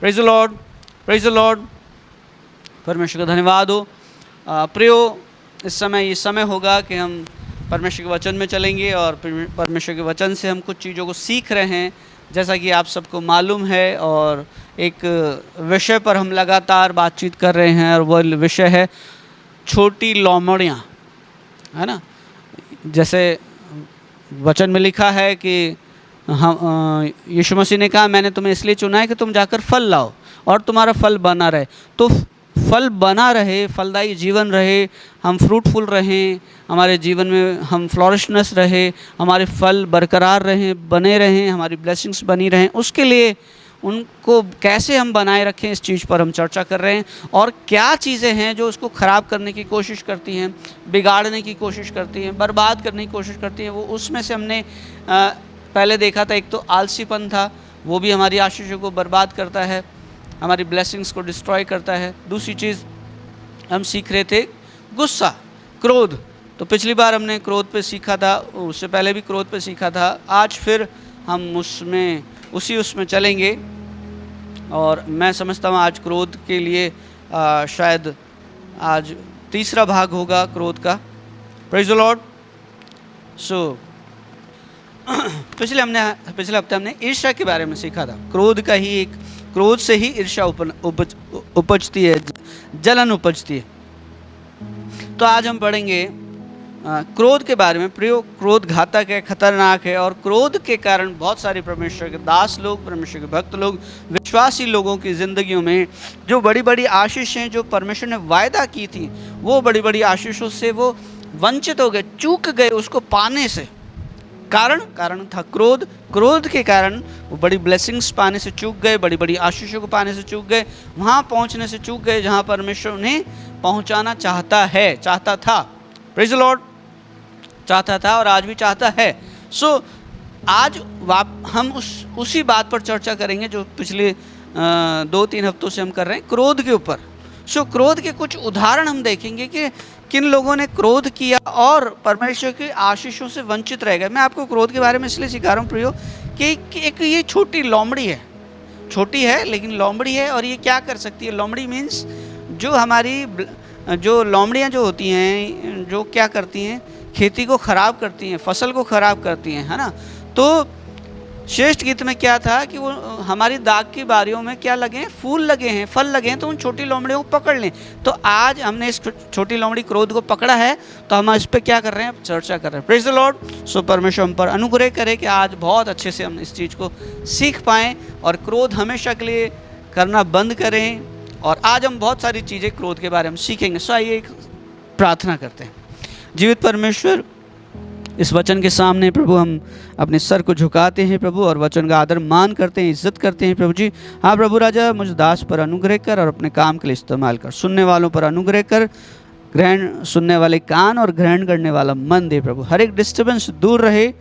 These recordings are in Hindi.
Praise the lord, praise the Lord. परमेश्वर का धन्यवाद हो। प्रियो, इस समय ये समय होगा कि हम परमेश्वर के वचन में चलेंगे और परमेश्वर के वचन से हम कुछ चीज़ों को सीख रहे हैं, जैसा कि आप सबको मालूम है। और एक विषय पर हम लगातार बातचीत कर रहे हैं और वह विषय है छोटी लोमड़ियाँ, है ना। जैसे वचन में लिखा है कि हम यीशु मसीह ने कहा, मैंने तुम्हें इसलिए चुना है कि तुम जाकर फल लाओ और तुम्हारा फल बना रहे। तो फल बना रहे, फलदायी जीवन रहे, हम फ्रूटफुल रहें, हमारे जीवन में हम फ्लोरिशनेस रहे, हमारे फल बरकरार रहें, बने रहें, हमारी ब्लेसिंग्स बनी रहें, उसके लिए उनको कैसे हम बनाए रखें, इस चीज़ पर हम चर्चा कर रहे हैं। और क्या चीज़ें हैं जो उसको ख़राब करने की कोशिश करती हैं, बिगाड़ने की कोशिश करती हैं, बर्बाद करने की कोशिश करती हैं, वो उसमें से हमने पहले देखा था। एक तो आलसीपन था, वो भी हमारी आशीषों को बर्बाद करता है, हमारी ब्लेसिंग्स को डिस्ट्रॉय करता है। दूसरी चीज़ हम सीख रहे थे गुस्सा, क्रोध। तो पिछली बार हमने क्रोध पे सीखा था, उससे पहले भी क्रोध पे सीखा था। आज फिर हम उसमें चलेंगे और मैं समझता हूँ आज क्रोध के लिए शायद आज तीसरा भाग होगा क्रोध का। Praise the lord. सो पिछले हफ्ते हमने ईर्ष्या के बारे में सीखा था। क्रोध से ही ईर्ष्या उपजती है, जलन उपजती है। तो आज हम पढ़ेंगे क्रोध के बारे में। प्रियो, क्रोध घातक है, खतरनाक है, और क्रोध के कारण बहुत सारे परमेश्वर के दास लोग, परमेश्वर के भक्त लोग, विश्वासी लोगों की ज़िंदगियों में जो बड़ी बड़ी आशीषें जो परमेश्वर ने वायदा की थी, वो बड़ी बड़ी आशीषों से वो वंचित हो गए, चूक गए उसको पाने से। कारण था क्रोध के कारण वो बड़ी ब्लेसिंग्स पाने से चूक गए, बड़ी बड़ी आशीषों को पाने से चूक गए, वहाँ पहुँचने से चूक गए जहाँ परमेश्वर उन्हें पहुँचाना चाहता था। Praise the Lord. चाहता था और आज भी चाहता है। सो आज हम उसी बात पर चर्चा करेंगे जो पिछले 2-3 हफ्तों से हम कर रहे हैं, क्रोध के ऊपर। सो क्रोध के कुछ उदाहरण हम देखेंगे कि किन लोगों ने क्रोध किया और परमेश्वर की आशीषों से वंचित रह गए। मैं आपको क्रोध के बारे में इसलिए सिखा रहा हूँ प्रियो कि एक ये छोटी लोमड़ी है, छोटी है लेकिन लोमड़ी है। और ये क्या कर सकती है? लोमड़ी मीन्स जो लोमड़ियाँ जो होती हैं, जो क्या करती हैं, खेती को ख़राब करती हैं, फसल को ख़राब करती हैं, है ना। तो श्रेष्ठ गीत में क्या था कि वो हमारी दाग की बारियों में क्या लगे हैं? फूल लगे हैं, फल लगे हैं, तो उन छोटी लोमड़ियों को पकड़ लें। तो आज हमने इस छोटी लोमड़ी क्रोध को पकड़ा है, तो हम इस पर क्या कर रहे हैं? चर्चा कर रहे हैं। Praise the lord. सो परमेश्वर हम पर अनुग्रह करे कि आज बहुत अच्छे से हम इस चीज़ को सीख पाएँ और क्रोध हमेशा के लिए करना बंद करें। और आज हम बहुत सारी चीज़ें क्रोध के बारे में सीखेंगे। सो आइए एक प्रार्थना करते हैं। जीवित परमेश्वर, इस वचन के सामने प्रभु हम अपने सर को झुकाते हैं प्रभु, और वचन का आदर मान करते हैं, इज्जत करते हैं प्रभु जी। हाँ प्रभु राजा, मुझ दास पर अनुग्रह कर और अपने काम के लिए इस्तेमाल कर। सुनने वालों पर अनुग्रह कर, सुनने वाले कान और ग्रहण करने वाला मन दे प्रभु। हर एक डिस्टर्बेंस दूर रहे,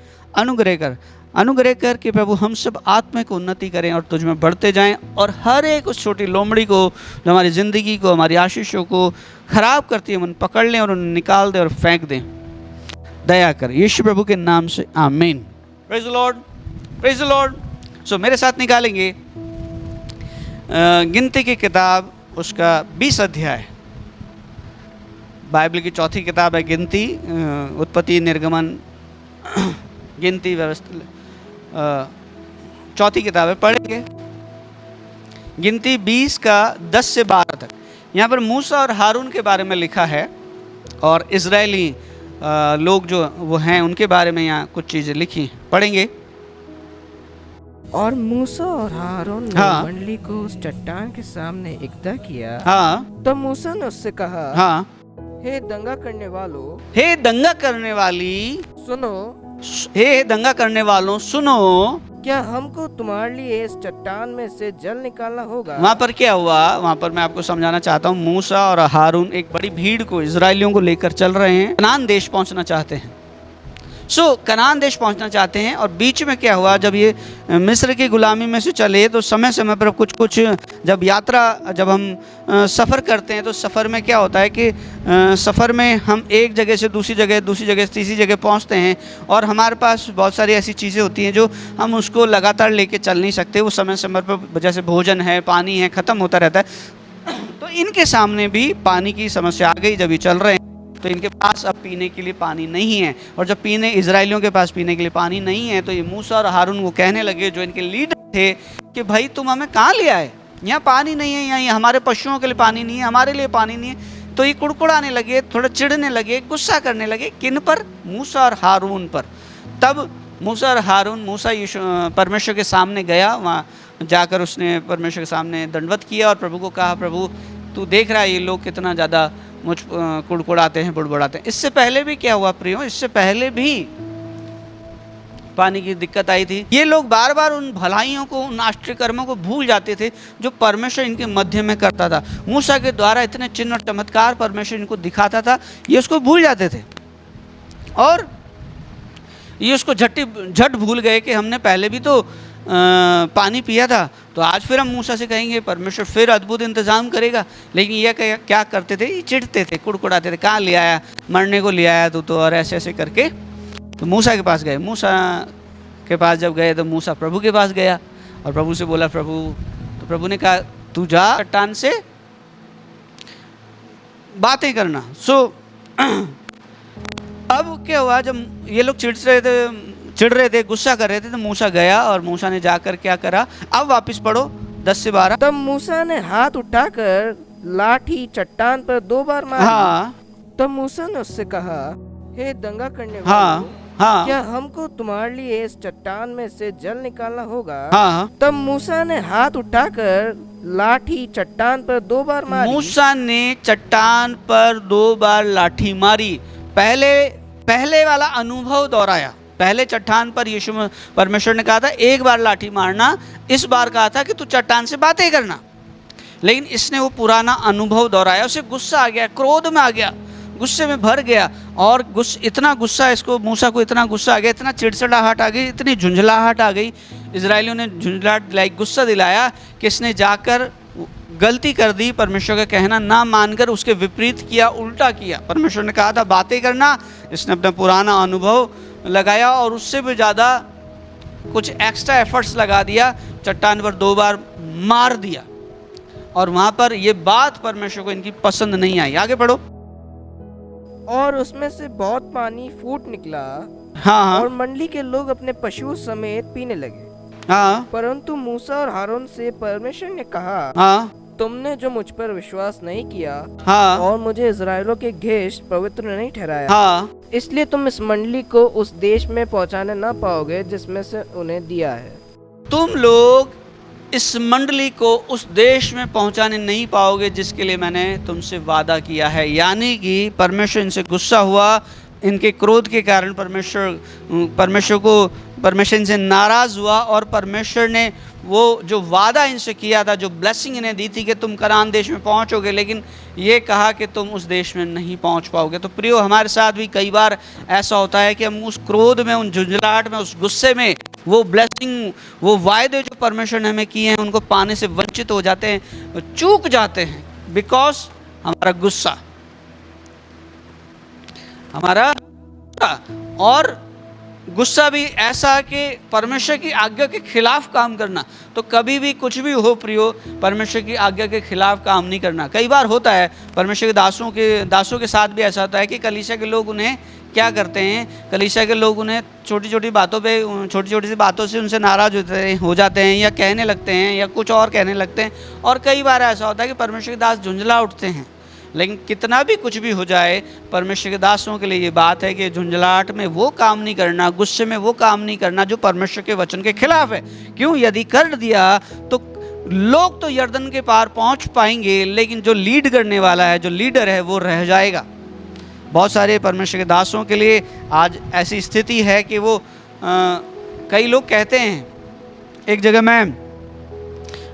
अनुग्रह कर कि प्रभु हम सब आत्मिक उन्नति करें और तुझ में बढ़ते जाएं, और हर एक उस छोटी लोमड़ी को जो हमारी ज़िंदगी को, हमारी आशीषों को ख़राब करती है, उन पकड़ लें और उन्हें निकाल दें और फेंक दें। दया कर यीशु प्रभु के नाम से, आमीन। Praise the lord, praise the lord. So मेरे साथ निकालेंगे गिनती की किताब, उसका 20 अध्याय। बाइबल की चौथी किताब है गिनती, उत्पत्ति, निर्गमन, गिनती, व्यवस्था, चौथी किताब है। पढ़ेंगे गिनती 20 का 10 से 12 तक। यहाँ पर मूसा और हारून के बारे में लिखा है, और इजरायली लोग जो वो हैं उनके बारे में यहाँ कुछ चीज़ें लिखी। पढ़ेंगे। और मूसा और हारून ने मंडली को उस चट्टान के सामने इकट्ठा किया। तब मूसा ने उससे कहा, हे दंगा करने वालों, हे दंगा करने वाली सुनो, हे दंगा करने वालों सुनो, क्या हमको तुम्हारे लिए इस चट्टान में से जल निकालना होगा? वहाँ पर क्या हुआ? वहाँ पर मैं आपको समझाना चाहता हूँ। मूसा और हारून एक बड़ी भीड़ को, इजरायलियों को लेकर चल रहे हैं, कनान देश पहुँचना चाहते हैं। कनान देश पहुंचना चाहते हैं। और बीच में क्या हुआ, जब ये मिस्र की गुलामी में से चले तो समय समय पर कुछ जब हम सफ़र करते हैं तो सफ़र में क्या होता है कि सफ़र में हम एक जगह से दूसरी जगह से तीसरी जगह पहुंचते हैं और हमारे पास बहुत सारी ऐसी चीज़ें होती हैं जो हम उसको लगातार लेके चल नहीं सकते। वो समय समय पर जैसे भोजन है, पानी है, ख़त्म होता रहता है। तो इनके सामने भी पानी की समस्या आ गई। जब ये चल रहे हैं तो इनके पास अब पीने के लिए पानी नहीं है। और जब इजराइलियों के पास पीने के लिए पानी नहीं है तो ये मूसा और हारून वो कहने लगे, जो इनके लीडर थे, कि भाई तुम हमें कहाँ ले आए, यहाँ पानी नहीं है, यहाँ हमारे पशुओं के लिए पानी नहीं है, हमारे लिए पानी नहीं है। तो ये कुड़कुड़ाने लगे, थोड़ा चिढ़ने लगे, गुस्सा करने लगे। किन पर? मूसा और हारून पर। तब मूसा और हारून, मूसा परमेश्वर के सामने गया, वहाँ जाकर उसने परमेश्वर के सामने दंडवत किया और प्रभु को कहा, प्रभु तू देख रहा है ये लोग कितना ज़्यादा मुझ कुड़कुड़ाते हैं, बुड़बुड़ाते हैं। इससे पहले भी क्या हुआ प्रियो, इससे पहले भी पानी की दिक्कत आई थी। ये लोग बार बार उन भलाइयों को, उन आश्चर्य कर्मों को भूल जाते थे जो परमेश्वर इनके मध्य में करता था। मूसा के द्वारा इतने चिन्ह और चमत्कार परमेश्वर इनको दिखाता था, ये उसको भूल जाते थे और ये उसको झट भूल गए कि हमने पहले भी तो पानी पिया था, तो आज फिर हम मूसा से कहेंगे परमेश्वर फिर अद्भुत इंतज़ाम करेगा। लेकिन ये क्या करते थे, ये चिढ़ते थे, कुड़कुड़ाते थे, कहाँ ले आया, मरने को ले आया तू तो, और ऐसे ऐसे करके। तो मूसा के पास गए। मूसा के पास जब गए तो मूसा प्रभु के पास गया और प्रभु से बोला, प्रभु, तो प्रभु ने कहा तू जा चट्टान से बातें करना। अब क्या हुआ, जब ये लोग चिढ़ रहे थे, गुस्सा कर रहे थे, तो मूसा गया और मूसा ने जाकर क्या करा, अब वापस पढ़ो 10 से 12। तब मूसा ने हाथ उठाकर लाठी चट्टान पर 2 बार मारी। हाँ। तब मूसा ने उससे कहा, हे दंगा करने वालों, हाँ। क्या हमको तुम्हारे लिए इस चट्टान में से जल निकालना होगा? हाँ। तब मूसा ने हाथ उठाकर लाठी चट्टान पर 2 बार मारी। मूसा ने चट्टान पर 2 बार लाठी मारी। पहले वाला अनुभव दोहराया। पहले चट्टान पर यीशु परमेश्वर ने कहा था 1 बार लाठी मारना, इस बार कहा था कि तू चट्टान से बातें करना। लेकिन इसने वो पुराना अनुभव दोहराया। उसे गुस्सा आ गया, क्रोध में आ गया, गुस्से में भर गया और इतना गुस्सा इसको, मूसा को इतना गुस्सा आ गया, इतना चिड़चिड़ाहट आ गई, इतनी झुंझलाहट आ गई, इजराइलियों ने झुंझलाहट गुस्सा दिलाया कि इसने जाकर गलती कर दी। परमेश्वर का कहना ना मानकर उसके विपरीत किया, उल्टा किया। परमेश्वर ने कहा था बातें करना, इसने अपना पुराना अनुभव लगाया और उससे भी ज़्यादा कुछ एक्स्ट्रा एफर्ट्स लगा दिया, चट्टान पर 2 बार मार दिया। और वहाँ पर ये बात परमेश्वर को इनकी पसंद नहीं आई। आगे पढ़ो। और उसमें से बहुत पानी फूट निकला। हाँ। और मंडली के लोग अपने पशुओं समेत पीने लगे। हाँ। परंतु मूसा और हारून से परमेश्वर ने कहा, हाँ, तुमने जो मुझ पर विश्वास नहीं किया, हाँ, और मुझे इजराइलों के घेष पवित्र नहीं ठहराया, हाँ, इसलिए तुम इस मंडली को उस देश में पहुंचाने न पाओगे जिसमें से उन्हें दिया है। तुम लोग इस मंडली को उस देश में पहुंचाने नहीं पाओगे जिसके लिए मैंने तुमसे वादा किया है। यानी कि परमेश्वर इनसे गुस्सा हुआ, इनके क्रोध के कारण परमेश्वर इनसे नाराज़ हुआ और परमेश्वर ने वो जो वादा इनसे किया था, जो ब्लेसिंग इन्हें दी थी कि तुम कनान देश में पहुंचोगे, लेकिन ये कहा कि तुम उस देश में नहीं पहुंच पाओगे। तो प्रियो, हमारे साथ भी कई बार ऐसा होता है कि हम उस क्रोध में, उन झुंझलाहट में, उस गुस्से में वो ब्लेसिंग, वो वायदे जो परमेश्वर ने हमें किए हैं उनको पाने से वंचित हो जाते हैं, चूक जाते हैं, बिकॉज हमारा गुस्सा, और गुस्सा भी ऐसा कि परमेश्वर की आज्ञा के खिलाफ काम करना। तो कभी भी कुछ भी हो प्रियो, परमेश्वर की आज्ञा के खिलाफ काम नहीं करना। कई बार होता है परमेश्वर के दासों के साथ भी ऐसा होता है कि कलीसिया के लोग उन्हें क्या करते हैं, कलीसिया के लोग उन्हें छोटी छोटी सी बातों से उनसे नाराज़ हो जाते हैं या कहने लगते हैं या कुछ और कहने लगते हैं। और कई बार ऐसा होता है कि परमेश्वर के दास झुंझला उठते हैं। लेकिन कितना भी कुछ भी हो जाए, परमेश्वर के दासों के लिए ये बात है कि झुंझलाहट में वो काम नहीं करना, गुस्से में वो काम नहीं करना जो परमेश्वर के वचन के खिलाफ है। क्यों? यदि कर दिया तो लोग तो यर्दन के पार पहुंच पाएंगे, लेकिन जो लीड करने वाला है, जो लीडर है, वो रह जाएगा। बहुत सारे परमेश्वर के दासों के लिए आज ऐसी स्थिति है कि वो कई लोग कहते हैं, एक जगह मैं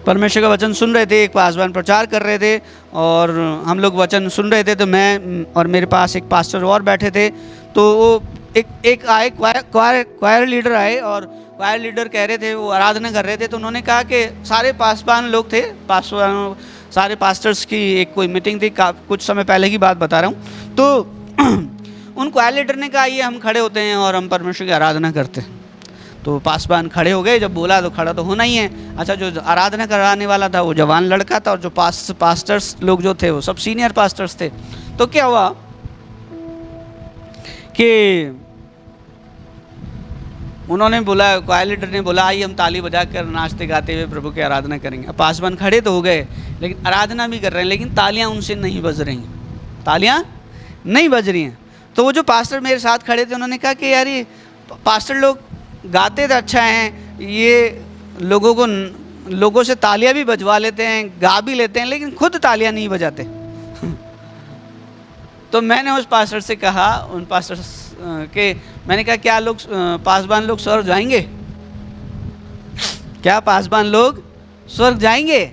परमेश्वर का वचन सुन रहे थे, एक पासवान प्रचार कर रहे थे और हम लोग वचन सुन रहे थे, तो मैं और मेरे पास एक पास्टर और बैठे थे। तो वो एक आए क्वायर लीडर आए और क्वायर लीडर कह रहे थे, वो आराधना कर रहे थे, तो उन्होंने कहा कि सारे पासबान लोग थे, सारे पास्टर्स की एक कोई मीटिंग थी, कुछ समय पहले की बात बता रहा हूँ। तो उन क्वायर लीडर ने कहा ये हम खड़े होते हैं और हम परमेश्वर की आराधना करते हैं। तो पासबान खड़े हो गए, जब बोला तो खड़ा तो होना ही है। अच्छा, जो आराधना कराने वाला था वो जवान लड़का था और जो पास्टर्स लोग जो थे वो सब सीनियर पास्टर्स थे। तो क्या हुआ कि उन्होंने बोला, क्वायर लीडर ने बोला आइए हम ताली बजा कर नाचते गाते हुए प्रभु की आराधना करेंगे। अब पासबान खड़े तो हो गए, लेकिन आराधना भी कर रहे हैं, लेकिन तालियां उनसे नहीं बज रही, तालियां नहीं बज रही हैं। तो वो जो पास्टर मेरे साथ खड़े थे उन्होंने कहा कि यार ये पास्टर लोग गाते तो अच्छा हैं, ये लोगों से तालियां भी बजवा लेते हैं, गा भी लेते हैं, लेकिन खुद तालियां नहीं बजाते। तो मैंने उस पास्टर से कहा, उन पास्टर के मैंने कहा क्या लोग पासबान लोग स्वर्ग जाएंगे? क्या पासबान लोग स्वर्ग जाएंगे?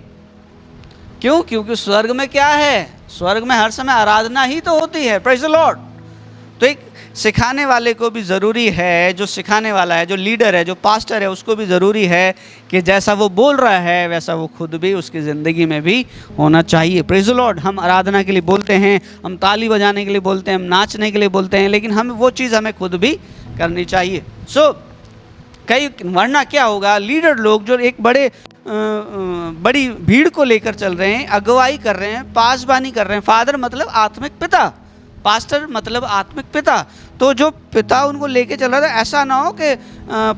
क्यों? क्योंकि स्वर्ग में क्या है? स्वर्ग में हर समय आराधना ही तो होती है। Praise the Lord. तो एक सिखाने वाले को भी ज़रूरी है, जो सिखाने वाला है, जो लीडर है, जो पास्टर है, उसको भी ज़रूरी है कि जैसा वो बोल रहा है वैसा वो खुद भी उसकी ज़िंदगी में भी होना चाहिए। Praise the Lord. हम आराधना के लिए बोलते हैं, हम ताली बजाने के लिए बोलते हैं, हम नाचने के लिए बोलते हैं, लेकिन हम वो चीज़ हमें खुद भी करनी चाहिए। वरना क्या होगा, लीडर लोग जो एक बड़ी भीड़ को लेकर चल रहे हैं, अगुवाई कर रहे हैं, पासबानी कर रहे हैं। फादर मतलब आत्मिक पिता, पास्टर मतलब आत्मिक पिता। तो जो पिता उनको लेके चल रहा था, ऐसा ना हो कि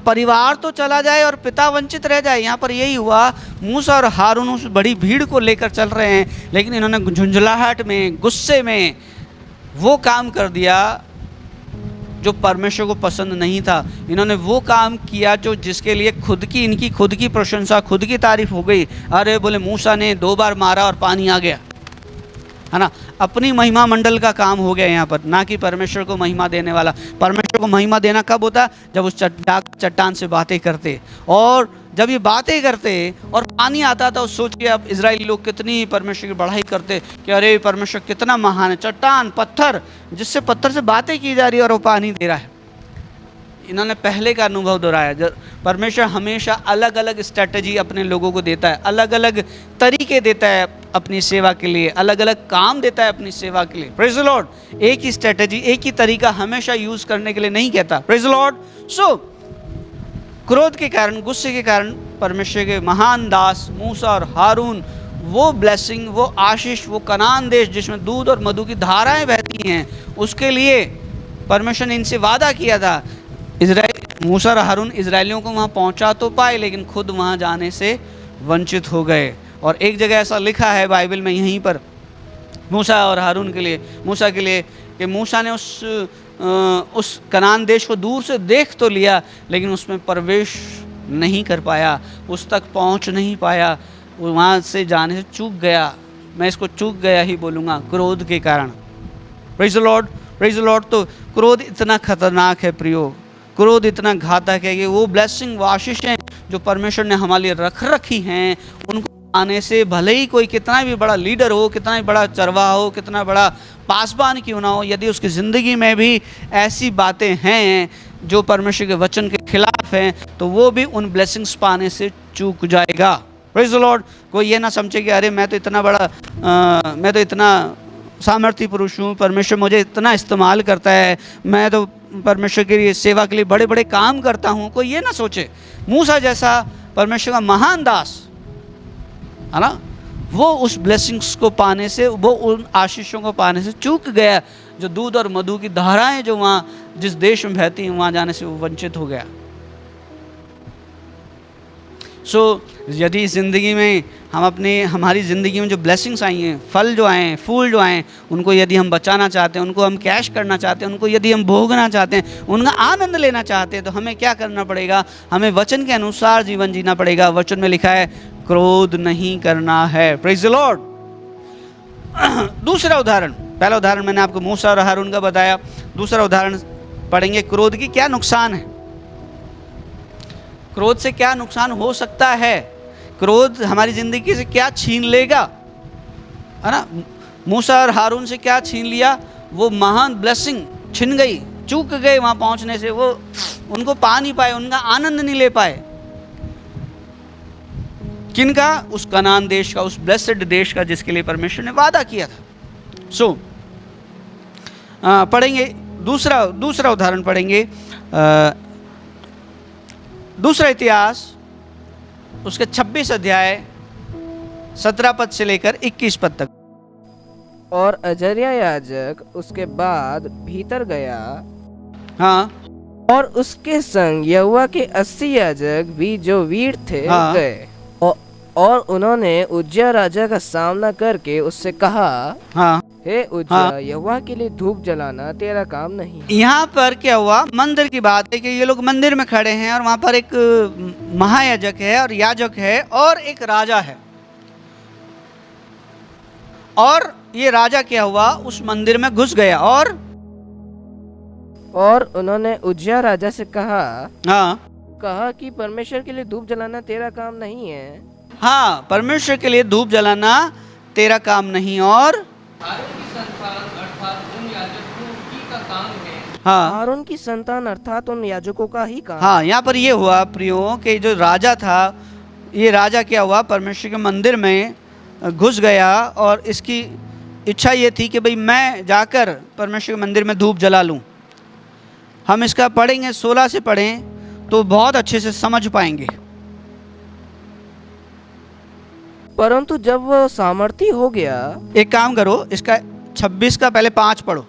परिवार तो चला जाए और पिता वंचित रह जाए। यहाँ पर यही हुआ, मूसा और हारून उस बड़ी भीड़ को लेकर चल रहे हैं, लेकिन इन्होंने झुंझलाहट में, गुस्से में वो काम कर दिया जो परमेश्वर को पसंद नहीं था। इन्होंने वो काम किया जो जिसके लिए इनकी खुद की प्रशंसा, खुद की तारीफ हो गई। अरे बोले मूसा ने 2 बार मारा और पानी आ गया, है ना। अपनी महिमा मंडल का काम हो गया यहाँ पर, ना कि परमेश्वर को महिमा देने वाला। परमेश्वर को महिमा देना कब होता? जब उस चट्टान से बातें करते, और जब ये बातें करते और पानी आता था, सोचिए अब इजरायली लोग कितनी परमेश्वर की बढ़ाई करते कि अरे परमेश्वर कितना महान है। चट्टान, पत्थर, जिससे पत्थर से बातें की जा रही है और वो पानी दे रहा है। इन्होंने पहले का अनुभव दोहराया। परमेश्वर हमेशा अलग अलग स्ट्रैटेजी अपने लोगों को देता है, अलग अलग तरीके देता है अपनी सेवा के लिए, अलग अलग काम देता है अपनी सेवा के लिए। Praise the Lord. एक ही स्ट्रैटेजी, एक ही तरीका हमेशा यूज़ करने के लिए नहीं कहता। Praise the lord. सो क्रोध के कारण, गुस्से के कारण परमेश्वर के महान दास मूसा और हारून वो ब्लेसिंग, वो आशीष, वो कनान देश जिसमें दूध और मधु की धाराएं बहती हैं, उसके लिए परमेश्वर ने इनसे वादा किया था। मूसा और हारून इजरायलियों को वहाँ पहुँचा तो पाए, लेकिन खुद वहाँ जाने से वंचित हो गए। और एक जगह ऐसा लिखा है बाइबल में, यहीं पर मूसा और हारून के लिए, मूसा के लिए, कि मूसा ने उस कनान देश को दूर से देख तो लिया, लेकिन उसमें प्रवेश नहीं कर पाया, उस तक पहुँच नहीं पाया, वहाँ से जाने से चूक गया। मैं इसको चूक गया ही बोलूँगा, क्रोध के कारण। Praise the Lord, praise the Lord. तो क्रोध इतना खतरनाक है प्रियो, क्रोध इतना घातक है कि वो ब्लेसिंग, वो आशीषें जो परमेश्वर ने हमारे लिए रख रखी हैं, उनको आने से भले ही कोई कितना भी बड़ा लीडर हो, कितना भी बड़ा चरवाहा हो, कितना बड़ा पासबान क्यों ना हो, यदि उसकी ज़िंदगी में भी ऐसी बातें हैं जो परमेश्वर के वचन के खिलाफ हैं, तो वो भी उन ब्लेसिंग्स पाने से चूक जाएगा। Praise the Lord. कोई ये ना समझे कि अरे मैं तो इतना सामर्थ्य पुरुष हूँ, परमेश्वर मुझे इतना इस्तेमाल करता है, मैं तो परमेश्वर के लिए सेवा के लिए बड़े बड़े काम करता हूँ। कोई ये ना सोचे। मूसा जैसा परमेश्वर का महान दास, है ना, वो उस ब्लेसिंग्स को पाने से, वो उन आशीषों को पाने से चूक गया, जो दूध और मधु की धाराएं जो वहाँ जिस देश में बहती हैं, वहाँ जाने से वो वंचित हो गया। यदि ज़िंदगी में हमारी ज़िंदगी में जो ब्लेसिंग्स आई हैं, फल जो आए हैं, फूल जो आए हैं, उनको यदि हम बचाना चाहते हैं, उनको हम कैश करना चाहते हैं, उनको यदि हम भोगना चाहते हैं, उनका आनंद लेना चाहते हैं, तो हमें क्या करना पड़ेगा? हमें वचन के अनुसार जीवन जीना पड़ेगा। वचन में लिखा है क्रोध नहीं करना है। Praise the Lord. दूसरा उदाहरण, पहला उदाहरण मैंने आपको मूसा और हारून का बताया, दूसरा उदाहरण पढ़ेंगे क्रोध की क्या नुकसान है। क्रोध से क्या नुकसान हो सकता है, क्रोध हमारी ज़िंदगी से क्या छीन लेगा, है ना। मूसा और हारून से क्या छीन लिया? वो महान ब्लेसिंग छिन गई, चूक गए वहाँ पहुँचने से, वो उनको पा नहीं पाए, उनका आनंद नहीं ले पाए। किनका? उस कनान देश का, उस ब्लेसेड देश का जिसके लिए परमेश्वर ने वादा किया था। पढ़ेंगे दूसरा उदाहरण पढ़ेंगे, दूसरा इतिहास उसके 26 अध्याय 17 पद से लेकर 21 पद तक। और अजर्या याजक उसके बाद भीतर गया, हाँ, और उसके संग यहोवा के 80 याजक भी जो वीर थे गए, और उन्होंने उज्जिया राजा का सामना करके उससे कहा, हाँ, हे उज्जिया, यहोवा के लिए धूप जलाना तेरा काम नहीं। यहाँ पर क्या हुआ? मंदिर की बात है कि ये लोग मंदिर में खड़े हैं और वहाँ पर एक महायाजक है और याजक है और एक राजा है। और ये राजा क्या हुआ? उस मंदिर में घुस गया और उन्होंने उज्जिया राजा से कहा, हाँ, कहा कि परमेश्वर के लिए धूप जलाना तेरा काम नहीं है। हाँ, परमेश्वर के लिए धूप जलाना तेरा काम नहीं, और हारून की संतान अर्थात उन याजकों का ही काम। हाँ, यहाँ पर ये हुआ प्रियो कि जो राजा था, ये राजा क्या हुआ? परमेश्वर के मंदिर में घुस गया और इसकी इच्छा ये थी कि भाई मैं जाकर परमेश्वर के मंदिर में धूप जला लूँ। हम इसका पढ़ेंगे, 16 से पढ़ें तो बहुत अच्छे से समझ पाएंगे। परंतु जब वह सामर्थी हो गया, एक काम करो, इसका 26 का पहले 5 पढ़ो।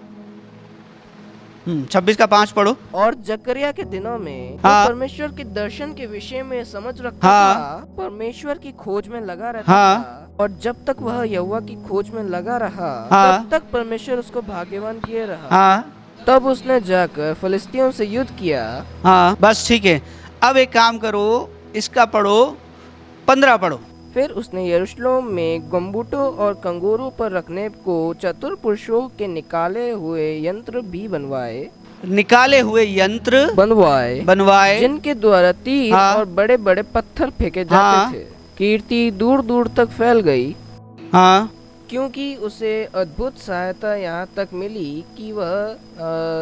26 का 5 पढ़ो। और जकरिया के दिनों में हाँ, परमेश्वर के दर्शन के विषय में समझ रखता था, परमेश्वर की खोज में लगा रहता था, और जब तक वह यहोवा की खोज में लगा रहा, तब तक परमेश्वर उसको भाग्यवान किए रहा। तब उसने जाकर फिलिस्तियों से युद्ध किया। हाँ, बस ठीक है। अब एक काम करो, इसका पढ़ो, 15 पढ़ो। फिर उसने यरूशलेम में गम्बुटों और कंगोरों पर रखने को चतुर पुरुषों के निकाले हुए यंत्र भी बनवाए, जिनके द्वारा तीर और बड़े बड़े पत्थर फेंके जाते थे। कीर्ति दूर दूर तक फैल गई, क्योंकि उसे अद्भुत सहायता यहाँ तक मिली कि वह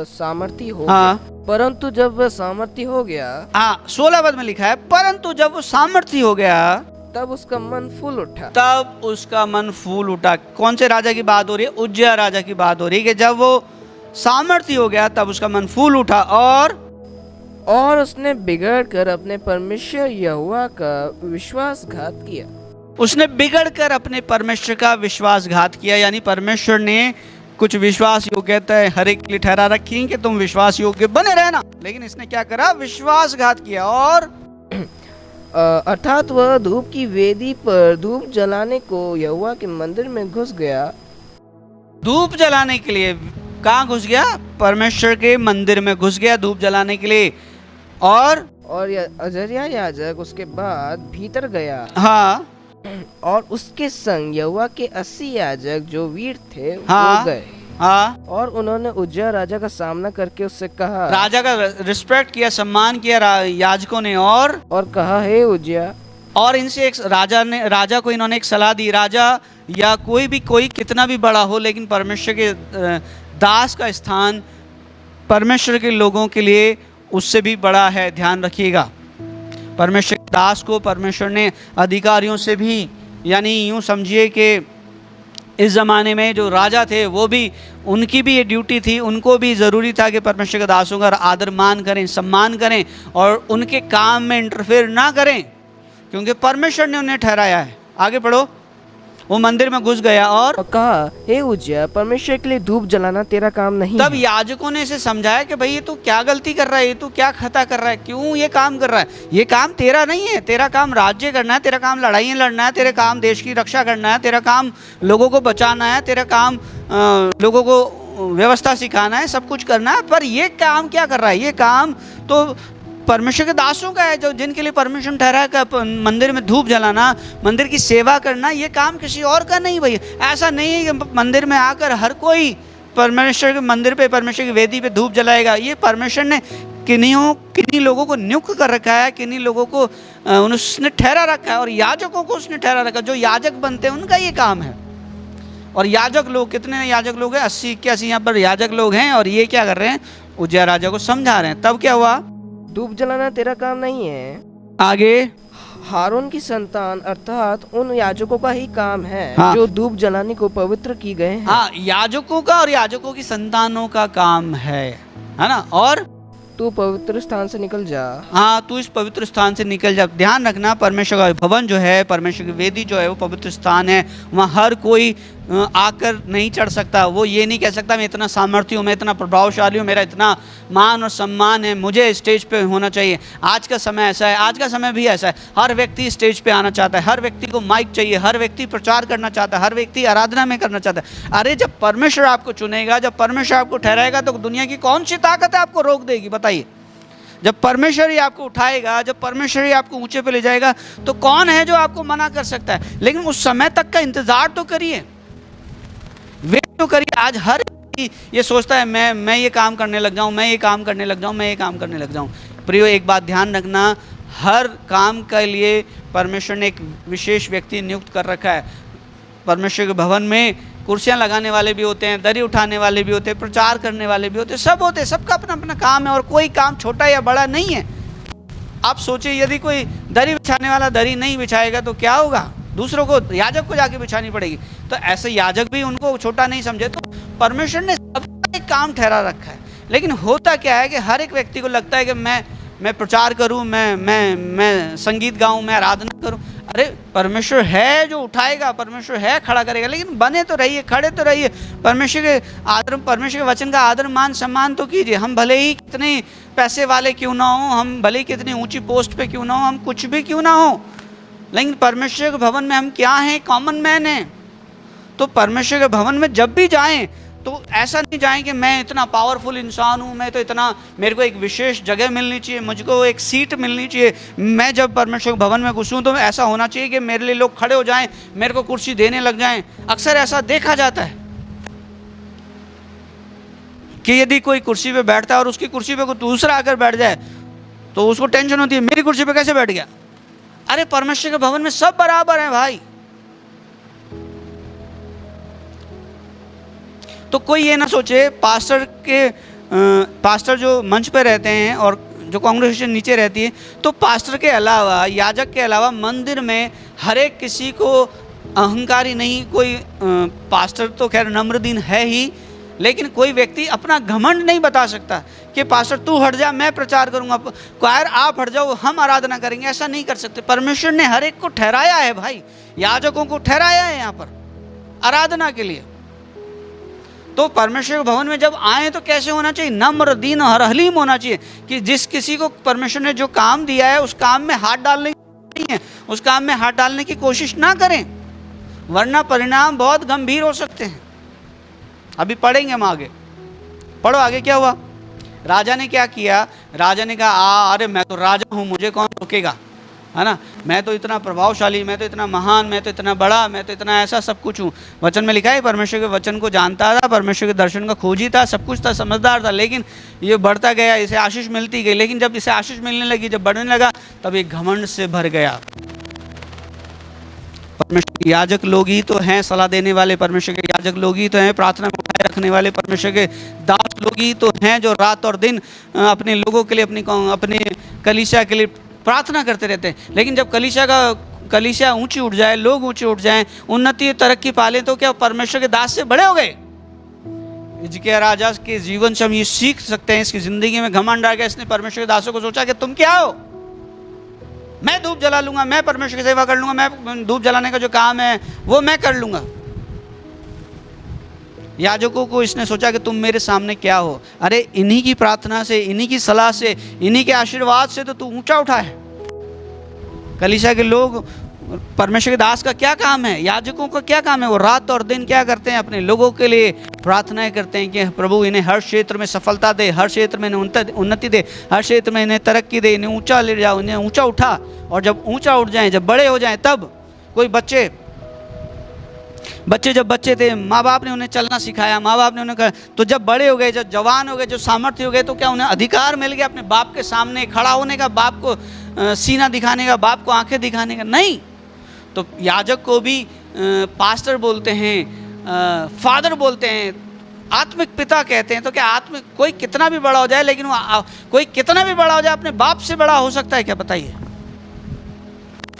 सामर्थी हो गया। परंतु जब वह सामर्थी हो गया, 16 पद में लिखा है, परंतु जब वो सामर्थी हो गया तब उसका मन फूल उठा। कौन से राजा की बात हो रही है? उज्जिया राजा की बात हो रही है कि जब वो सामर्थी हो गया तब उसका मन फूल उठा, और उसने बिगड़ कर अपने परमेश्वर यहोवा का विश्वासघात किया। उसने बिगड़ कर अपने परमेश्वर का विश्वासघात किया, यानी परमेश्वर ने कुछ विश्वास योग्यता हर एक के लिए ठहरा रखी कि तुम विश्वास योग्य बने रहना, लेकिन इसने क्या करा? विश्वासघात किया। और अर्थात वह धूप की वेदी पर धूप जलाने को यहोवा के मंदिर में घुस गया। धूप जलाने के लिए कहाँ घुस गया? परमेश्वर के मंदिर में घुस गया धूप जलाने के लिए। और अजर्या याजक उसके बाद भीतर गया, हाँ, और उसके संग यहोवा के 80 याजक जो वीर थे वो गए। और उन्होंने उज्जिया राजा का सामना करके उससे कहा, राजा का रिस्पेक्ट किया, सम्मान किया याजकों ने, और कहा, हे उज्जिया। और इनसे एक राजा को इन्होंने एक सलाह दी। राजा या कोई कितना भी बड़ा हो, लेकिन परमेश्वर के दास का स्थान परमेश्वर के लोगों के लिए उससे भी बड़ा है, ध्यान रखिएगा। परमेश्वर के दास को परमेश्वर ने अधिकारियों से भी, यानी यूँ समझिए कि इस ज़माने में जो राजा थे वो भी, उनकी भी ये ड्यूटी थी, उनको भी ज़रूरी था कि परमेश्वर के दासों का आदर मान करें, सम्मान करें और उनके काम में इंटरफेयर ना करें, क्योंकि परमेश्वर ने उन्हें ठहराया है। आगे पढ़ो। वो मंदिर में घुस गया और कहा, हे उज्जिया, परमेश्वर के लिए धूप जलाना तेरा काम नहीं। तब याजकों ने इसे समझाया कि भाई ये तू क्या गलती कर रहा है, ये तू क्या खता कर रहा है, क्यों ये काम कर रहा है? ये काम तेरा नहीं है, तेरा काम राज्य करना है, तेरा काम लड़ाइयाँ लड़ना है, तेरा काम देश की रक्षा करना है, तेरा काम लोगों को बचाना है, तेरा काम लोगों को व्यवस्था सिखाना है, सब कुछ करना है। पर ये काम क्या कर रहा है? ये काम तो परमेश्वर के दासों का है, जो जिनके लिए परमेश्वर ठहरा है मंदिर में धूप जलाना, मंदिर की सेवा करना, ये काम किसी और का नहीं। भाई ऐसा नहीं है कि मंदिर में आकर हर कोई परमेश्वर के मंदिर पे, परमेश्वर की वेदी पे धूप जलाएगा। ये परमेश्वर ने किन्हीं लोगों को नियुक्त कर रखा है, किन्हीं लोगों को उसने ठहरा रखा है, और याजकों को उसने ठहरा रखा है। जो याजक बनते हैं उनका ये काम है। और याजक लोग, कितने याजक लोग हैं? 80-81 यहाँ पर याजक लोग हैं, और ये क्या कर रहे हैं? उज्जियाह राजा को समझा रहे हैं। तब क्या हुआ? धूप जलाना तेरा काम नहीं है, आगे हारून की संतान अर्थात उन याजकों का ही काम है, हाँ। जो धूप जलाने को पवित्र की गए हैं। हाँ, याजकों का और याजकों की संतानों का काम है ना। और तू पवित्र स्थान से निकल जा। हाँ, तू इस पवित्र स्थान से निकल जा। ध्यान रखना, परमेश्वर का भवन जो है, परमेश्वर की वेदी जो है, वो पवित्र स्थान है। वहाँ हर कोई आकर नहीं चढ़ सकता। वो ये नहीं कह सकता मैं इतना सामर्थ्य हूँ, मैं इतना प्रभावशाली हूँ, मेरा इतना मान और सम्मान है, मुझे स्टेज पे होना चाहिए। आज का समय ऐसा है, आज का समय भी ऐसा है। हर व्यक्ति स्टेज पे आना चाहता है, हर व्यक्ति को माइक चाहिए, हर व्यक्ति प्रचार करना चाहता है, हर व्यक्ति आराधना में करना चाहता है। अरे जब परमेश्वर आपको चुनेगा, जब परमेश्वर आपको ठहराएगा, तो दुनिया की कौन सी ताकत है आपको रोक देगी? बताइए। जब परमेश्वर ही आपको उठाएगा, जब परमेश्वर ही आपको ऊंचे पे ले जाएगा, तो कौन है जो आपको मना कर सकता है? लेकिन उस समय तक का इंतजार तो करिए, वेट तो करिए। आज हर ये सोचता है मैं ये काम करने लग जाऊं, मैं ये काम करने लग जाऊं, मैं ये काम करने लग जाऊं। प्रियो, एक बात ध्यान रखना, हर काम के लिए परमेश्वर ने एक विशेष व्यक्ति नियुक्त कर रखा है। परमेश्वर के भवन में कुर्सियां लगाने वाले भी होते हैं, दरी उठाने वाले भी होते हैं, प्रचार करने वाले भी होते हैं, सब होते हैं। सबका अपना अपना काम है और कोई काम छोटा या बड़ा नहीं है। आप सोचिए, यदि कोई दरी बिछाने वाला दरी नहीं बिछाएगा तो क्या होगा? दूसरों को, याजक को जाके बिछानी पड़ेगी। तो ऐसे याजक भी उनको छोटा नहीं समझे। तो परमेश्वर ने सबका एक काम ठहरा रखा है। लेकिन होता क्या है कि हर एक व्यक्ति को लगता है कि मैं प्रचार करूं, मैं संगीत गाऊं, मैं आराधना करूं। अरे परमेश्वर है जो उठाएगा, परमेश्वर है खड़ा करेगा। लेकिन बने तो रहिए, खड़े तो रहिए, परमेश्वर के आदर, परमेश्वर के वचन का आदर मान सम्मान तो कीजिए। हम भले ही कितने पैसे वाले क्यों ना हो, हम भले ही कितनी ऊंची पोस्ट पे क्यों ना हो, हम कुछ भी क्यों ना हो, लेकिन परमेश्वर के भवन में हम क्या हैं? कॉमन मैन हैं। तो परमेश्वर के भवन में जब भी जाएं तो ऐसा नहीं जाएं कि मैं इतना पावरफुल इंसान हूँ, मैं तो इतना, मेरे को एक विशेष जगह मिलनी चाहिए, मुझको एक सीट मिलनी चाहिए। मैं जब परमेश्वर के भवन में घुसूँ तो ऐसा होना चाहिए कि मेरे लिए लोग खड़े हो जाएं, मेरे को कुर्सी देने लग जाएं। अक्सर ऐसा देखा जाता है कि यदि कोई कुर्सी पे बैठता है और उसकी कुर्सी पे कोई दूसरा आकर बैठ जाए तो उसको टेंशन होती है, मेरी कुर्सी पे कैसे बैठ गया? अरे परमेश्वर के भवन में सब बराबर हैं भाई। तो कोई ये ना सोचे पास्टर जो मंच पे रहते हैं और जो कांग्रेगेशन नीचे रहती है, तो पास्टर के अलावा, याजक के अलावा मंदिर में हर एक किसी को अहंकारी नहीं, कोई पास्टर तो खैर नम्र दीन है ही, लेकिन कोई व्यक्ति अपना घमंड नहीं बता सकता कि पास्टर तू हट जा, मैं प्रचार करूंगा, क्वायर आप हट जाओ, हम आराधना करेंगे। ऐसा नहीं कर सकते। परमेश्वर ने हर एक को ठहराया है भाई, याजकों को ठहराया है यहाँ पर आराधना के लिए। तो परमेश्वर के भवन में जब आए तो कैसे होना चाहिए? नम्र दीन और हलीम होना चाहिए कि जिस किसी को परमेश्वर ने जो काम दिया है उस काम में हाथ डालने नहीं है, उस काम में हाथ डालने की कोशिश ना करें, वरना परिणाम बहुत गंभीर हो सकते हैं। अभी पढ़ेंगे हम आगे, पढ़ो आगे क्या हुआ। राजा ने क्या किया? राजा ने कहा अरे मैं तो राजा हूँ, मुझे कौन रोकेगा, है ना, मैं तो इतना प्रभावशाली, मैं तो इतना महान, मैं तो इतना बड़ा, मैं तो इतना ऐसा सब कुछ हूँ। वचन में लिखा है परमेश्वर के वचन को जानता था, परमेश्वर के दर्शन का खोजी था, सब कुछ था, समझदार था। लेकिन ये बढ़ता गया, इसे आशीष मिलती गई। लेकिन जब इसे आशीष मिलने लगी, जब बढ़ने लगा, तब ये घमंड से भर गया। परमेश्वर के याजक लोग ही तो हैं सलाह देने वाले, परमेश्वर के याजक लोग ही तो हैं प्रार्थना में उठाए रखने वाले, परमेश्वर के दास लोग ही तो हैं जो रात और दिन अपने लोगों के लिए, अपने कलीसिया के लिए प्रार्थना करते रहते हैं। लेकिन जब कलीसिया ऊंची उठ जाए, लोग ऊंचे उठ जाएं, उन्नति तरक्की पालें, तो क्या परमेश्वर के दास से बड़े हो गए? हिजकिय्याह राजा के जीवन से हम ये सीख सकते हैं। इसकी जिंदगी में घमंड आ गया। इसने परमेश्वर के दासों को सोचा कि तुम क्या हो, मैं धूप जला लूंगा, मैं परमेश्वर की सेवा कर लूंगा, मैं धूप जलाने का जो काम है वो मैं कर लूंगा। याजकों को इसने सोचा कि तुम मेरे सामने क्या हो? अरे इन्हीं की प्रार्थना से, इन्हीं की सलाह से, इन्हीं के आशीर्वाद से तो तू ऊंचा उठा है। कलीसिया के लोग, परमेश्वर के दास का क्या काम है? याजकों का क्या काम है? वो रात और दिन क्या करते हैं? अपने लोगों के लिए प्रार्थनाएं करते हैं कि प्रभु इन्हें हर क्षेत्र में सफलता दे, हर क्षेत्र में इन्हें उन्नति दे, हर क्षेत्र में इन्हें तरक्की दे, इन्हें ऊंचा ले जाओ, इन्हें ऊंचा उठा। और जब ऊंचा उठ जाएं, जब बड़े हो जाएं, तब कोई बच्चे जब बच्चे थे, माँ बाप ने उन्हें चलना सिखाया, माँ बाप ने उन्हें कहा, तो जब बड़े हो गए, जब जवान हो गए, जो सामर्थ्य हो गए, तो क्या उन्हें अधिकार मिल गया अपने बाप के सामने खड़ा होने का, बाप को सीना दिखाने का, बाप को आंखें दिखाने का? नहीं। तो याजक को भी पास्टर बोलते हैं, फादर बोलते हैं, आत्मिक पिता कहते हैं। तो क्या आत्मिक कोई कितना भी बड़ा हो जाए, लेकिन वो कोई कितना भी बड़ा हो जाए अपने बाप से बड़ा हो सकता है क्या? बताइए,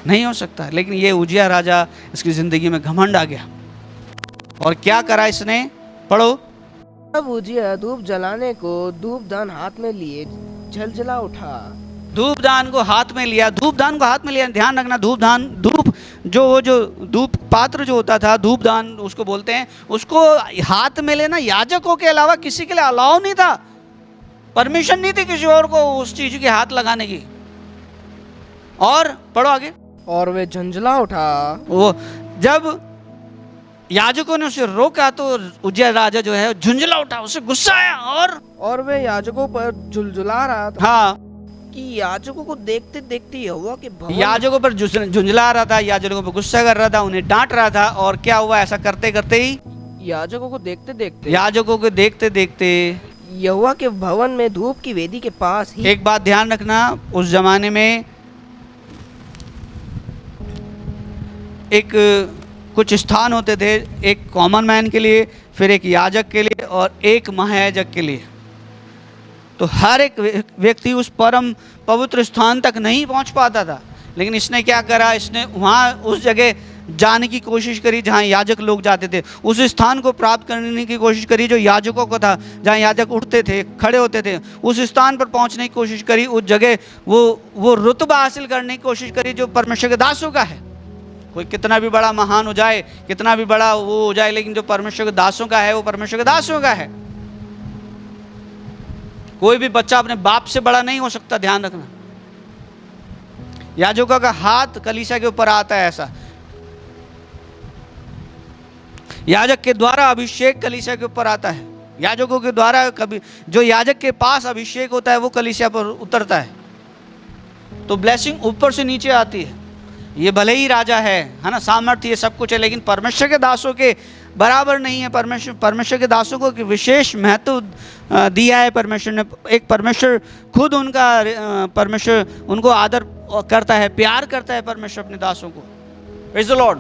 नहीं हो सकता। लेकिन ये उजिया राजा, इसकी जिंदगी में घमंड आ गया और क्या करा इसने? पढ़ो। अब उजिया धूप जलाने को धूपदान हाथ में लिए झलझला उठा। धूपदान को हाथ में लिया, धूपदान को हाथ में लिया। ध्यान रखना, धूपदान, धूप जो धूप पात्र जो होता था, धूपदान उसको बोलते हैं, उसको हाथ में लेना याजकों के अलावा किसी के लिए अलाउ नहीं था। परमिशन नहीं थी किसी और को उस चीज के हाथ लगाने की। और पढ़ो आगे। और वे झंझला उठा। वो जब याजकों ने उसे रोका तो उजिया राजा जो है झुंझला उठा, उसे गुस्सा आया और वे याजकों पर झुलझुला रहा था। हाँ, कि याजकों को देखते देखते यहोवा के भवन, याजकों पर झुंझला रहा था, याजकों पर गुस्सा कर रहा था, उन्हें डांट रहा था। और क्या हुआ? ऐसा करते करते ही याजकों को देखते देखते यहोवा के भवन में धूप की वेदी के पास ही। एक बात ध्यान रखना, उस जमाने में एक कुछ स्थान होते थे, एक कॉमन मैन के लिए, फिर एक याजक के लिए और एक महायाजक के लिए। तो हर एक व्यक्ति उस परम पवित्र स्थान तक नहीं पहुंच पाता था। लेकिन इसने क्या करा? इसने वहाँ उस जगह जाने की कोशिश करी जहाँ याजक लोग जाते थे, उस स्थान को प्राप्त करने की कोशिश करी जो याजकों का था, जहाँ याजक उठते थे, खड़े होते थे, उस स्थान पर पहुँचने की कोशिश करी। उस जगह वो रुतबा हासिल करने की कोशिश करी जो परमेश्वर के दासों का है। कोई कितना भी बड़ा महान हो जाए, कितना भी बड़ा वो हो जाए, लेकिन जो परमेश्वर के दासों का है वो परमेश्वर के दासों का है। कोई भी बच्चा अपने बाप से बड़ा नहीं हो सकता, ध्यान रखना। याजकों का हाथ कलीसिया के ऊपर आता है, ऐसा याजक के द्वारा अभिषेक कलीसिया के ऊपर आता है। याजकों के द्वारा कभी जो याजक के पास अभिषेक होता है वो कलीसिया पर उतरता है, तो ब्लेसिंग ऊपर से नीचे आती है। ये भले ही राजा है ना, सामर्थ्य, ये सब कुछ है, लेकिन परमेश्वर के दासों के बराबर नहीं है। परमेश्वर के दासों को विशेष महत्व दिया है परमेश्वर ने। एक परमेश्वर खुद परमेश्वर उनको आदर करता है, प्यार करता है परमेश्वर अपने दासों को। Praise the Lord.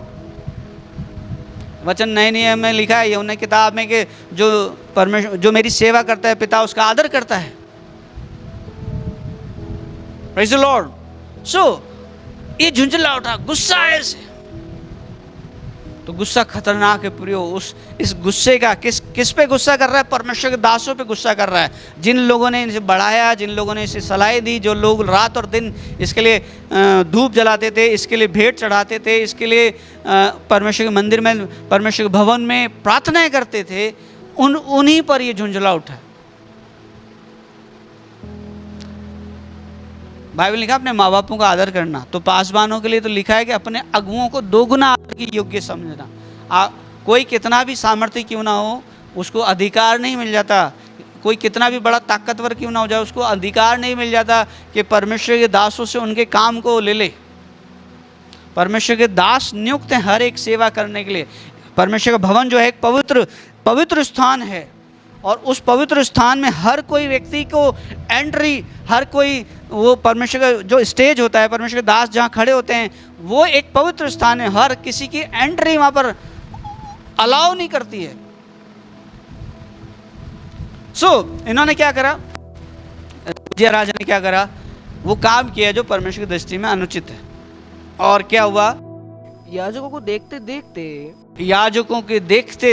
वचन नए नियम में लिखा है, यूहन्ना किताब में, कि जो मेरी सेवा करता है पिता उसका आदर करता है। Praise the lord. सो ये झुंझला उठा, गुस्सा है इसे। तो गुस्सा खतरनाक है प्रियो। इस गुस्से का किस पे गुस्सा कर रहा है? परमेश्वर के दासों पे गुस्सा कर रहा है, जिन लोगों ने इसे बढ़ाया, जिन लोगों ने इसे सलाह दी, जो लोग रात और दिन इसके लिए धूप जलाते थे, इसके लिए भेंट चढ़ाते थे, इसके लिए परमेश्वर के मंदिर में, परमेश्वर के भवन में प्रार्थनाएं करते थे, उन्हीं पर ये झुंझला उठा। बाइबल लिखा अपने माँ बापों का आदर करना, तो पासवानों के लिए तो लिखा है कि अपने अगुओं को दोगुना आदर की योग्य समझना। कोई कितना भी सामर्थ्य क्यों ना हो, उसको अधिकार नहीं मिल जाता। कोई कितना भी बड़ा ताकतवर क्यों ना हो जाए, उसको अधिकार नहीं मिल जाता कि परमेश्वर के दासों से उनके काम को ले ले। परमेश्वर के दास नियुक्त हैं हर एक सेवा करने के लिए। परमेश्वर का भवन जो है एक पवित्र स्थान है, और उस पवित्र स्थान में हर कोई व्यक्ति को एंट्री, हर कोई, वो परमेश्वर का जो स्टेज होता है, परमेश्वर के दास जहाँ खड़े होते हैं, वो एक पवित्र स्थान है। हर किसी की एंट्री वहाँ पर अलाउ नहीं करती है। इन्होंने क्या करा? उजिया राजा ने क्या करा? वो काम किया जो परमेश्वर की दृष्टि में अनुचित है। और क्या हुआ? याजकों को देखते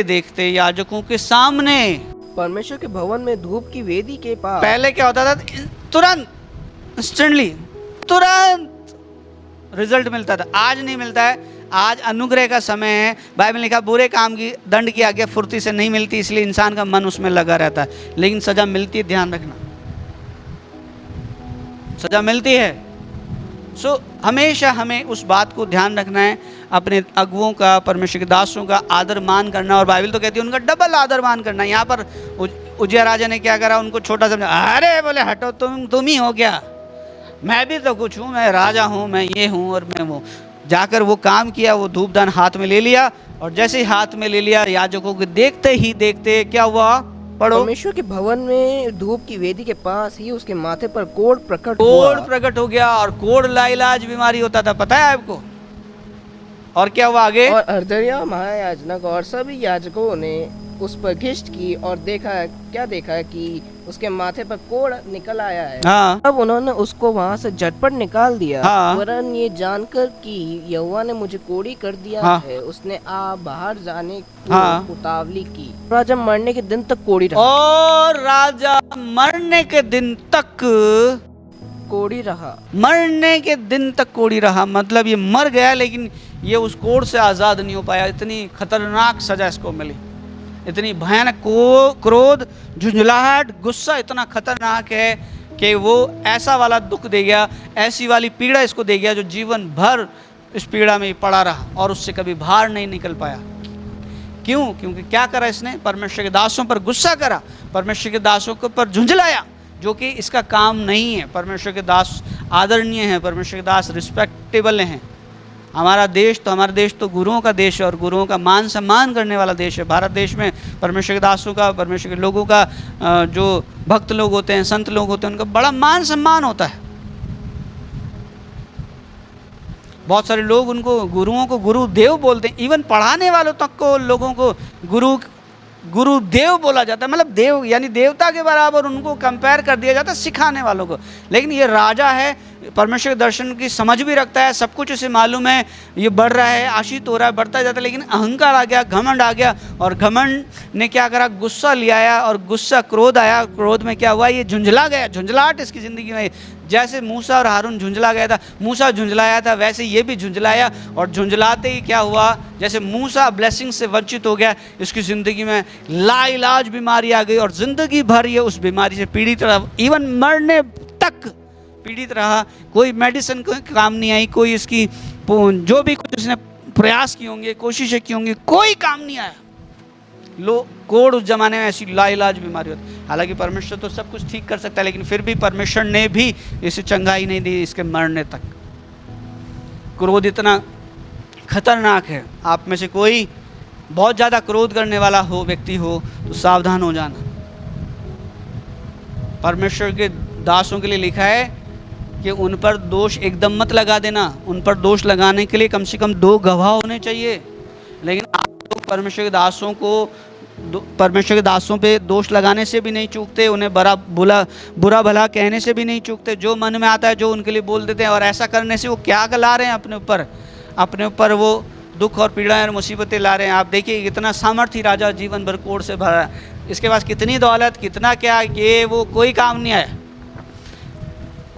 देखते याजकों के सामने परमेश्वर के भवन में धूप की वेदी के पास। पहले क्या होता था? तुरंत इंस्टेंटली तुरंत रिजल्ट मिलता था। आज नहीं मिलता है। आज अनुग्रह का समय है। बाइबल लिखा बुरे काम की दंड की आज्ञा फुर्ती से नहीं मिलती, इसलिए इंसान का मन उसमें लगा रहता है, लेकिन सजा मिलती है। ध्यान रखना, सजा मिलती है। हमेशा हमें उस बात को ध्यान रखना है, अपने अगुओं का, परमेश्वर के दासों का आदर मान करना। और बाइबल तो कहती है उनका डबल आदर मान करना। यहाँ पर उजिया राजा ने क्या करा? उनको छोटा समझा। अरे बोले हटो, तुम ही हो क्या? मैं भी तो कुछ हूँ, मैं राजा हूँ, मैं ये हूँ और मैं वो। जाकर वो काम किया, वो धूपदान हाथ में ले लिया, और जैसे ही हाथ में ले लिया, याजकों को देखते ही देखते क्या हुआ? पढ़ो। परमेश्वर के भवन में धूप की वेदी के पास ही उसके माथे पर कोढ़ प्रकट हो गया। और कोढ़ लाइलाज बीमारी होता था, पता है आपको? और क्या हुआ आगे? और अर्दरिया महायाजक और सभी याजकों ने उस पर घिष्ट की और क्या देखा कि उसके माथे पर कोड़ निकल आया है। हाँ। तब उन्होंने उसको वहाँ से झटपट निकाल दिया। हाँ। वरन ये जानकर कि यहोवा ने मुझे कोड़ी कर दिया हाँ। है, उसने बाहर जाने की हाँ। उतावली की। राजा मरने के दिन तक कोड़ी रहा। और राजा मरने के दिन तक कोड़ी रहा। मरने के दिन तक कोड़ी रहा, मतलब ये मर गया लेकिन ये उस कोड़ से आज़ाद नहीं हो पाया। इतनी खतरनाक सजा इसको मिली, इतनी भयानक क्रोध, झुंझलाहट, गुस्सा इतना खतरनाक है कि वो ऐसा वाला दुख दे गया, ऐसी वाली पीड़ा इसको दे गया जो जीवन भर इस पीड़ा में पड़ा रहा और उससे कभी बाहर नहीं निकल पाया। क्यों? क्योंकि क्या करा इसने? परमेश्वर के दासों पर गुस्सा करा, परमेश्वर के दासों के ऊपर झुंझलाया, जो कि इसका काम नहीं है। परमेश्वर के दास आदरणीय हैं, परमेश्वर के दास रिस्पेक्टेबल हैं। हमारा देश तो गुरुओं का देश है और गुरुओं का मान सम्मान करने वाला देश है। भारत देश में परमेश्वर के दासों का, परमेश्वर के लोगों का, जो भक्त लोग होते हैं, संत लोग होते हैं, उनका बड़ा मान सम्मान होता है। बहुत सारे लोग उनको गुरुओं को गुरुदेव बोलते हैं। इवन पढ़ाने वालों तक को लोगों को गुरुदेव बोला जाता है, मतलब देव यानी देवता के बराबर उनको कंपेयर कर दिया जाता है सिखाने वालों को। लेकिन ये राजा है, परमेश्वर के दर्शन की समझ भी रखता है, सब कुछ उसे मालूम है, ये बढ़ रहा है, आशीष हो रहा है, बढ़ता जाता है, लेकिन अहंकार आ गया, घमंड आ गया। और घमंड ने क्या करा? गुस्सा लिया आया और गुस्सा क्रोध आया। क्रोध में क्या हुआ? ये झुंझला गया, झुंझलाहट इसकी ज़िंदगी में। जैसे मूसा और हारून झुंझला गया था, मूसा झुंझलाया था, वैसे ये भी झुंझलाया। और झुंझलाते ही क्या हुआ? जैसे मूसा ब्लेसिंग से वंचित हो गया, इसकी ज़िंदगी में लाइलाज बीमारी आ गई और ज़िंदगी भर ये उस बीमारी से पीड़ित रहा, इवन मरने तक पीड़ित रहा। कोई मेडिसिन को काम नहीं आई, कोई इसकी जो भी कुछ उसने प्रयास किए होंगे, कोशिशें की होंगी, कोई काम नहीं आया। कोड़ उस जमाने में ऐसी लाइलाज बीमारी होती। हालांकि परमेश्वर तो सब कुछ ठीक कर सकता है, लेकिन फिर भी परमेश्वर ने भी इसे चंगाई नहीं दी इसके मरने तक। क्रोध इतना खतरनाक है। आप में से कोई बहुत ज़्यादा क्रोध करने वाला व्यक्ति हो तो सावधान हो जाना। परमेश्वर के दासों के लिए लिखा है कि उन पर दोष एकदम मत लगा देना। उन पर दोष लगाने के लिए कम से कम 2 गवाह होने चाहिए। लेकिन आप लोग परमेश्वर के दासों पे दोष लगाने से भी नहीं चूकते, उन्हें बुरा भला कहने से भी नहीं चूकते। जो मन में आता है जो उनके लिए बोल देते हैं। और ऐसा करने से वो क्या ला रहे हैं? अपने ऊपर वो दुख और पीड़ा और मुसीबतें ला रहे हैं। आप देखिए कितना सामर्थ्य राजा जीवन भर कोड़ से भरा, इसके पास कितनी दौलत, कितना क्या, ये वो कोई काम नहीं आया।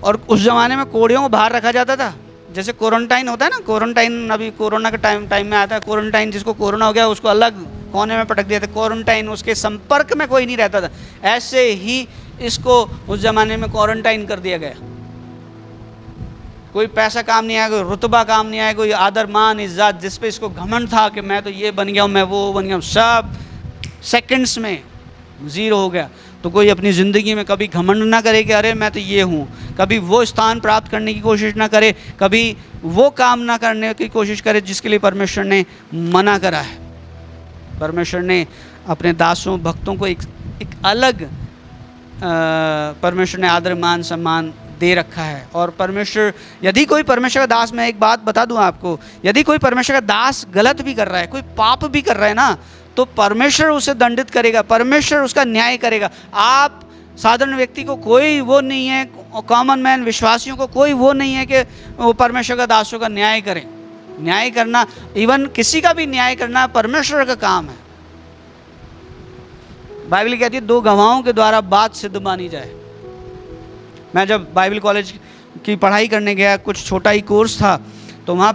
और उस ज़माने में कोड़ियों को बाहर रखा जाता था। जैसे क्वारंटाइन होता है ना, क्वारंटाइन अभी कोरोना के टाइम में आता है। क्वारंटाइन, जिसको कोरोना हो गया उसको अलग कोने में पटक दिया था, क्वारंटाइन, उसके संपर्क में कोई नहीं रहता था। ऐसे ही इसको उस ज़माने में क्वारंटाइन कर दिया गया। कोई पैसा काम नहीं आया, कोई रुतबा काम नहीं आया, कोई आदर मान इज्जत, जिस पे इसको घमंड था कि मैं तो ये बन गया हूँ, मैं वो बन गया हूँ, सब सेकंड्स में ज़ीरो हो गया। तो कोई अपनी ज़िंदगी में कभी घमंड ना करे कि अरे मैं तो ये हूँ, कभी वो स्थान प्राप्त करने की कोशिश ना करे, कभी वो काम ना करने की कोशिश करे जिसके लिए परमेश्वर ने मना करा है। परमेश्वर ने अपने दासों भक्तों को एक अलग परमेश्वर ने आदर मान सम्मान दे रखा है। और परमेश्वर, यदि कोई परमेश्वर का दास, मैं एक बात बता दूं आपको, यदि कोई परमेश्वर का दास गलत भी कर रहा है, कोई पाप भी कर रहा है ना, तो परमेश्वर उसे दंडित करेगा, परमेश्वर उसका न्याय करेगा। आप साधारण व्यक्ति को कोई वो नहीं है, कॉमन मैन विश्वासियों को कोई वो नहीं है कि वो परमेश्वर का दासों का न्याय करें। न्याय करना, इवन किसी का भी न्याय करना परमेश्वर का काम है। बाइबल कहती है 2 गवाहों के द्वारा बात सिद्ध मानी जाए। मैं जब बाइबल कॉलेज की पढ़ाई करने गया, कुछ छोटा ही कोर्स था, तो वहाँ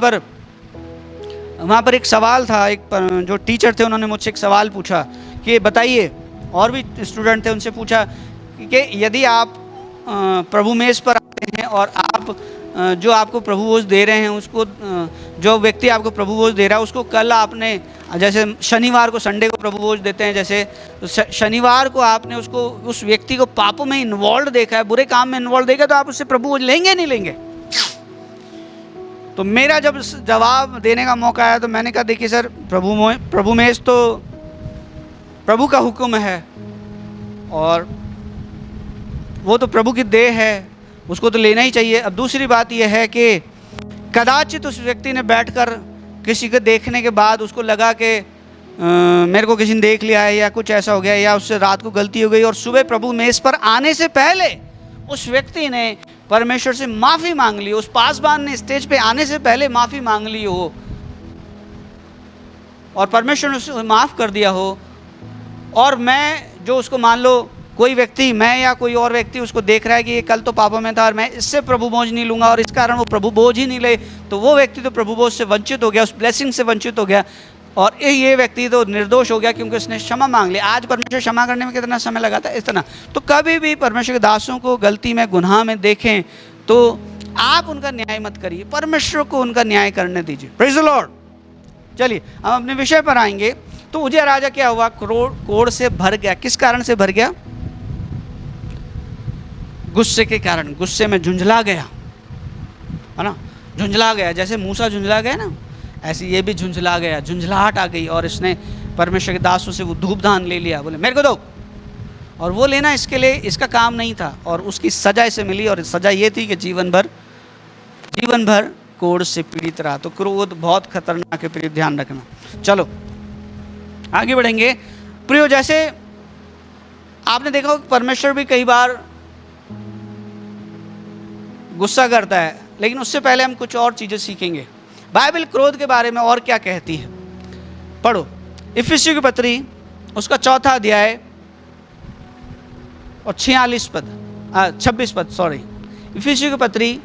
पर एक सवाल था। जो टीचर थे उन्होंने मुझसे एक सवाल पूछा कि बताइए, और भी स्टूडेंट थे, उनसे पूछा कि यदि आप प्रभु मेज पर आते हैं और आप जो आपको प्रभु भोज दे रहे हैं उसको, जो व्यक्ति आपको प्रभु भोज दे रहा है उसको कल आपने, जैसे शनिवार को, संडे को प्रभु भोज देते हैं, जैसे तो शनिवार को आपने उस व्यक्ति को पापों में इन्वॉल्व देखा है, बुरे काम में इन्वॉल्व देखा, तो आप उससे प्रभु भोज लेंगे नहीं लेंगे? तो मेरा जब जवाब देने का मौका आया तो मैंने कहा देखिए सर, प्रभु मेज तो प्रभु का हुक्म है और वो तो प्रभु की देह है, उसको तो लेना ही चाहिए। अब दूसरी बात यह है कि कदाचित उस व्यक्ति ने बैठकर किसी को देखने के बाद उसको लगा कि मेरे को किसी ने देख लिया है या कुछ ऐसा हो गया, या उससे रात को गलती हो गई और सुबह प्रभु मेज पर आने से पहले उस व्यक्ति ने परमेश्वर से माफ़ी मांग ली, उस पासबान ने स्टेज पे आने से पहले माफ़ी मांग ली हो और परमेश्वर ने उसे माफ़ कर दिया हो, और मैं जो उसको मान लो कोई व्यक्ति, मैं या कोई और व्यक्ति उसको देख रहा है कि ये कल तो पापों में था और मैं इससे प्रभु बोझ नहीं लूँगा और इस कारण वो प्रभु बोझ ही नहीं ले, तो वो व्यक्ति तो प्रभु बोझ से वंचित हो गया, उस ब्लेसिंग से वंचित हो गया, और ये व्यक्ति तो निर्दोष हो गया क्योंकि उसने क्षमा मांग लिया। आज परमेश्वर क्षमा करने में कितना समय लगा था, इतना। तो कभी भी परमेश्वर के दासों को गलती में, गुनाह में देखें तो आप उनका न्याय मत करिए, परमेश्वर को उनका न्याय करने दीजिए। Praise the Lord. चलिए हम अपने विषय पर आएंगे। तो उजिया राजा क्या हुआ, क्रोध से भर गया। किस कारण से भर गया? गुस्से के कारण, गुस्से में झुंझला गया, है ना, झुंझला गया। जैसे मूसा झुंझला गया ना, ऐसे ये भी झुंझला गया, झुंझलाहट आ गई और इसने परमेश्वर के दासों से वो धूप दान ले लिया, बोले मेरे को दो, और वो लेना इसके लिए इसका काम नहीं था, और उसकी सजा इसे मिली, और सजा ये थी कि जीवन भर क्रोध से पीड़ित रहा। तो क्रोध बहुत खतरनाक है, प्रिय ध्यान रखना। चलो आगे बढ़ेंगे। प्रियो, जैसे आपने देखा परमेश्वर भी कई बार गुस्सा करता है, लेकिन उससे पहले हम कुछ और चीज़ें सीखेंगे। बाइबल क्रोध के बारे में और क्या कहती है, पढ़ो। इफिसियों की पत्री उसका 4 अध्याय और 26 पद, सॉरी, इफिसियों की पत्री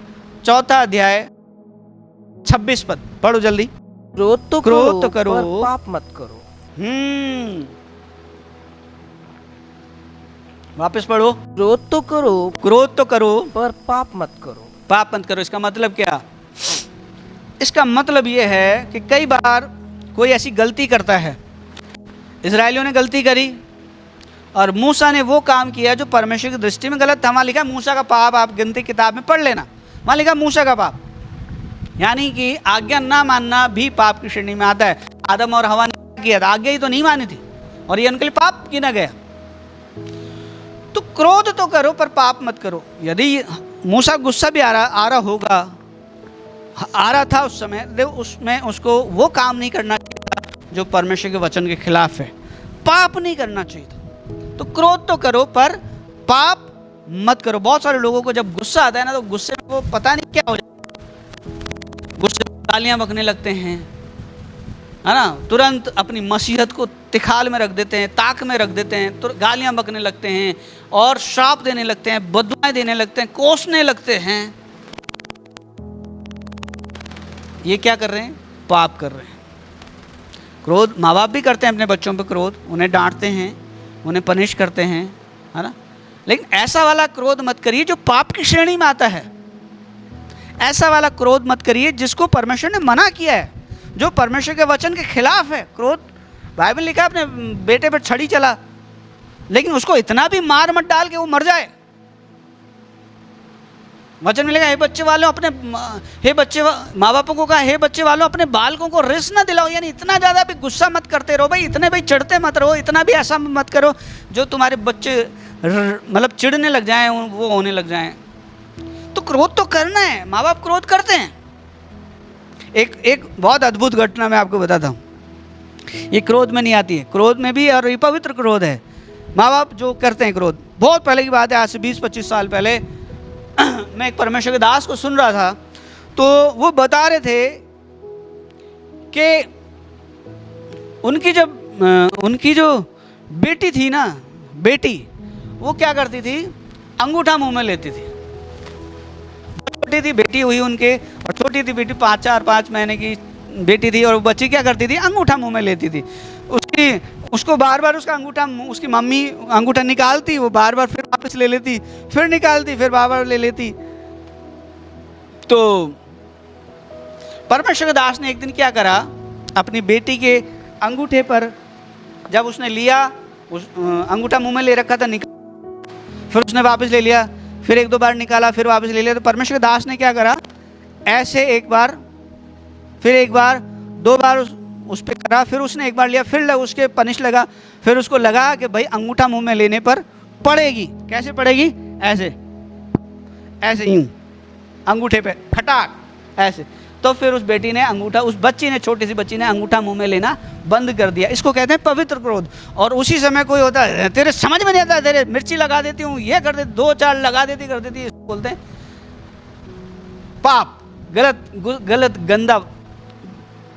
4 अध्याय 26 पद पढ़ो जल्दी। क्रोध तो करो पर पाप मत करो। वापस पढ़ो। क्रोध तो करो पर पाप मत करो। पाप मत करो, इसका मतलब क्या? इसका मतलब यह है कि कई बार कोई ऐसी गलती करता है, इजराइलियों ने गलती करी और मूसा ने वो काम किया जो परमेश्वर की दृष्टि में गलत था। वहाँ लिखा मूसा का पाप, आप गिनती किताब में पढ़ लेना, वहाँ लिखा मूसा का पाप, यानी कि आज्ञा ना मानना भी पाप की श्रेणी में आता है। आदम और हवा ने किया था, आज्ञा ही तो नहीं मानी थी, और ये उनके लिए पाप गिना गया। तो क्रोध तो करो पर पाप मत करो। यदि मूसा गुस्सा भी आ रहा था उस समय, उसमें उसको वो काम नहीं करना चाहिए था जो परमेश्वर के वचन के खिलाफ है, पाप नहीं करना चाहिए था। तो क्रोध तो करो पर पाप मत करो। बहुत सारे लोगों को जब गुस्सा आता है ना, तो गुस्से में वो पता नहीं क्या हो जाता है, गुस्से में गालियां बकने लगते हैं, है ना, तुरंत अपनी मसीहत को तिखाल में रख देते हैं, ताक में रख देते हैं, तो गालियां बकने लगते हैं और श्राप देने लगते हैं, बदुआएं देने लगते हैं, कोसने लगते हैं। ये क्या कर रहे हैं? पाप कर रहे हैं। क्रोध माँ बाप भी करते हैं अपने बच्चों पर क्रोध, उन्हें डांटते हैं, उन्हें पनिश करते हैं, है ना, लेकिन ऐसा वाला क्रोध मत करिए जो पाप की श्रेणी में आता है। ऐसा वाला क्रोध मत करिए जिसको परमेश्वर ने मना किया है, जो परमेश्वर के वचन के खिलाफ है। क्रोध, बाइबल लिखा है अपने बेटे पर छड़ी चला, लेकिन उसको इतना भी मार मत डाल के वो मर जाए। वचन में लिखा, हे बच्चे वालों अपने, हे बच्चे माँ बापों को कहा, हे बच्चे वालों अपने बालकों को रिस ना दिलाओ, यानी इतना ज़्यादा भी गुस्सा मत करते रहो भाई, इतने भाई चिढ़ते मत रहो, इतना भी ऐसा मत करो जो तुम्हारे बच्चे मतलब चिढ़ने लग जाएं, वो होने लग जाएं। तो क्रोध तो करना है, माँ बाप क्रोध करते हैं। एक बहुत अद्भुत घटना मैं आपको बताता हूँ, ये क्रोध में नहीं आती है, क्रोध में भी, और ये पवित्र क्रोध है। माँ बाप जो करते हैं क्रोध, बहुत पहले की बात है, आज से 20-25 साल पहले मैं एक परमेश्वर के दास को सुन रहा था, तो वो बता रहे थे कि उनकी जो बेटी थी ना, बेटी, वो क्या करती थी, अंगूठा मुंह में लेती थी। छोटी थी बेटी हुई उनके, और छोटी थी बेटी, 4-5 महीने की बेटी थी, और वो बच्ची क्या करती थी, अंगूठा मुंह में लेती थी। उसको बार बार उसका अंगूठा, उसकी मम्मी अंगूठा निकालती, वो बार बार फिर वापस ले लेती, फिर निकालती, फिर बार बार ले लेती। तो परमेश्वर के दास ने एक दिन क्या करा, अपनी बेटी के अंगूठे पर जब उसने लिया, उस अंगूठा मुंह में ले रखा था, फिर उसने वापस ले लिया, फिर 1-2 बार निकाला, फिर वापस ले लिया। तो परमेश्वर के दास ने क्या करा, ऐसे एक बार, फिर एक बार, 2 बार उस पर करा, फिर उसने एक बार लिया, फिर उसके पनिश लगा, फिर उसको लगा कि भाई अंगूठा मुंह में लेने पर पड़ेगी। कैसे पड़ेगी? ऐसे यूं अंगूठे पे खटाक ऐसे। तो फिर उस बेटी ने अंगूठा, उस बच्ची ने, छोटी सी बच्ची ने अंगूठा मुंह में लेना बंद कर दिया। इसको कहते हैं पवित्र क्रोध। और उसी समय कोई होता है, तेरे समझ में नहीं आता, तेरे मिर्ची लगा देती हूँ, ये कर देती, 2-4 लगा देती, कर देती, इसको बोलते हैं पाप, गलत गंदा,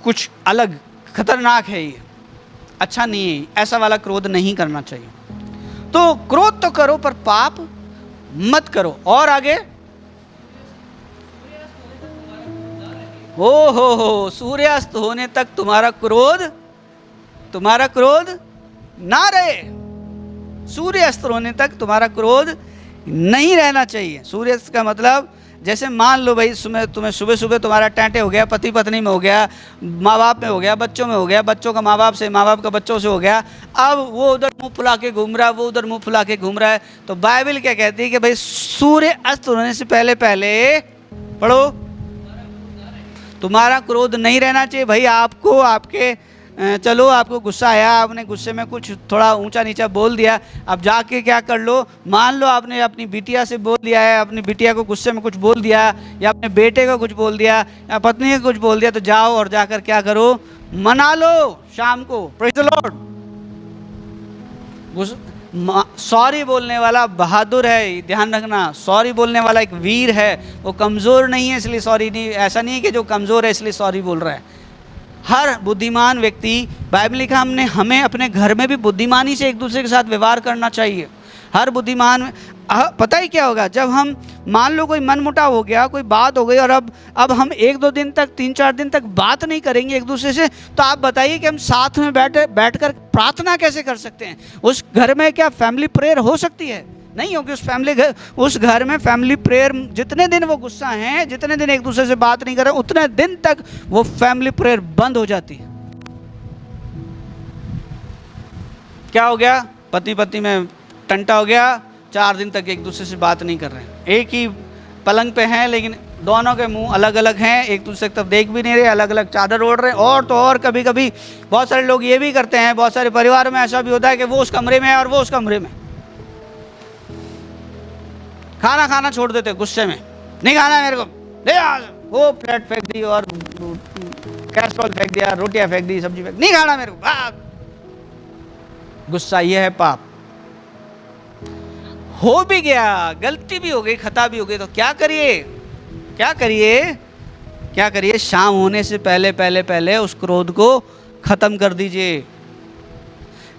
कुछ अलग खतरनाक है, ये अच्छा नहीं है, ऐसा वाला क्रोध नहीं करना चाहिए। तो क्रोध तो करो पर पाप मत करो। और आगे, हो सूर्यास्त होने तक तुम्हारा क्रोध ना रहे। सूर्यास्त होने तक तुम्हारा क्रोध नहीं रहना चाहिए। सूर्यास्त का मतलब, जैसे मान लो भाई तुम्हें सुबह सुबह तुम्हारा टैंटे हो गया, पति पत्नी में हो गया, माँ बाप में हो गया, बच्चों में हो गया, बच्चों का माँ बाप से, माँ बाप का बच्चों से हो गया, अब वो उधर मुंह फुला के घूम रहा है, वो उधर मुंह फुला के घूम रहा है। तो बाइबल क्या कहती है कि भाई सूर्य अस्त होने से पहले पहले, पढ़ो, तुम्हारा क्रोध नहीं रहना चाहिए। भाई आपको चलो आपको गुस्सा आया, आपने गुस्से में कुछ थोड़ा ऊंचा नीचा बोल दिया, अब जाके क्या कर लो, मान लो आपने अपनी बिटिया से बोल दिया है, अपनी बिटिया को गुस्से में कुछ बोल दिया, या अपने बेटे को कुछ बोल दिया, या पत्नी को कुछ बोल दिया, तो जाओ और जाकर क्या करो, मना लो शाम को। Praise the Lord. सॉरी बोलने वाला बहादुर है, ध्यान रखना। सॉरी बोलने वाला एक वीर है, वो कमज़ोर नहीं है इसलिए सॉरी नहीं, ऐसा नहीं है कि जो कमज़ोर है इसलिए सॉरी बोल रहा है। हर बुद्धिमान व्यक्ति, बाइबल लिखा हमें अपने घर में भी बुद्धिमानी से एक दूसरे के साथ व्यवहार करना चाहिए। हर बुद्धिमान, पता ही क्या होगा, जब हम मान लो कोई मनमुटाव हो गया, कोई बात हो गई, और अब हम 1-2 दिन तक, 3-4 दिन तक बात नहीं करेंगे एक दूसरे से, तो आप बताइए कि हम साथ में बैठकर प्रार्थना कैसे कर सकते हैं? उस घर में क्या फैमिली प्रेयर हो सकती है? नहीं होगी। उस घर में फैमिली प्रेयर, जितने दिन वो गुस्सा हैं, जितने दिन एक दूसरे से बात नहीं कर रहे, उतने दिन तक वो फैमिली प्रेयर बंद हो जाती है। क्या हो गया? पति पत्नी में टंटा हो गया, 4 दिन तक एक दूसरे से बात नहीं कर रहे हैं, एक ही पलंग पे हैं, लेकिन दोनों के मुंह अलग अलग हैं, एक दूसरे की तरफ देख भी नहीं रहे, अलग अलग चादर ओढ़ रहे हैं। और तो और कभी कभी बहुत सारे लोग ये भी करते हैं, बहुत सारे परिवार में ऐसा भी होता है कि वो उस कमरे में है और वो उस कमरे में, खाना छोड़ देते गुस्से में, नहीं खाना मेरे को, ले आ, वो प्लेट फेंक दी और कैसरोल फेंक दिया, रोटियां फेंक दी, सब्जी फेंक, नहीं खाना मेरे को, गुस्सा। ये है पाप। हो भी गया, गलती भी हो गई, खता भी हो गई, तो क्या करिए? शाम होने से पहले उस क्रोध को खत्म कर दीजिए।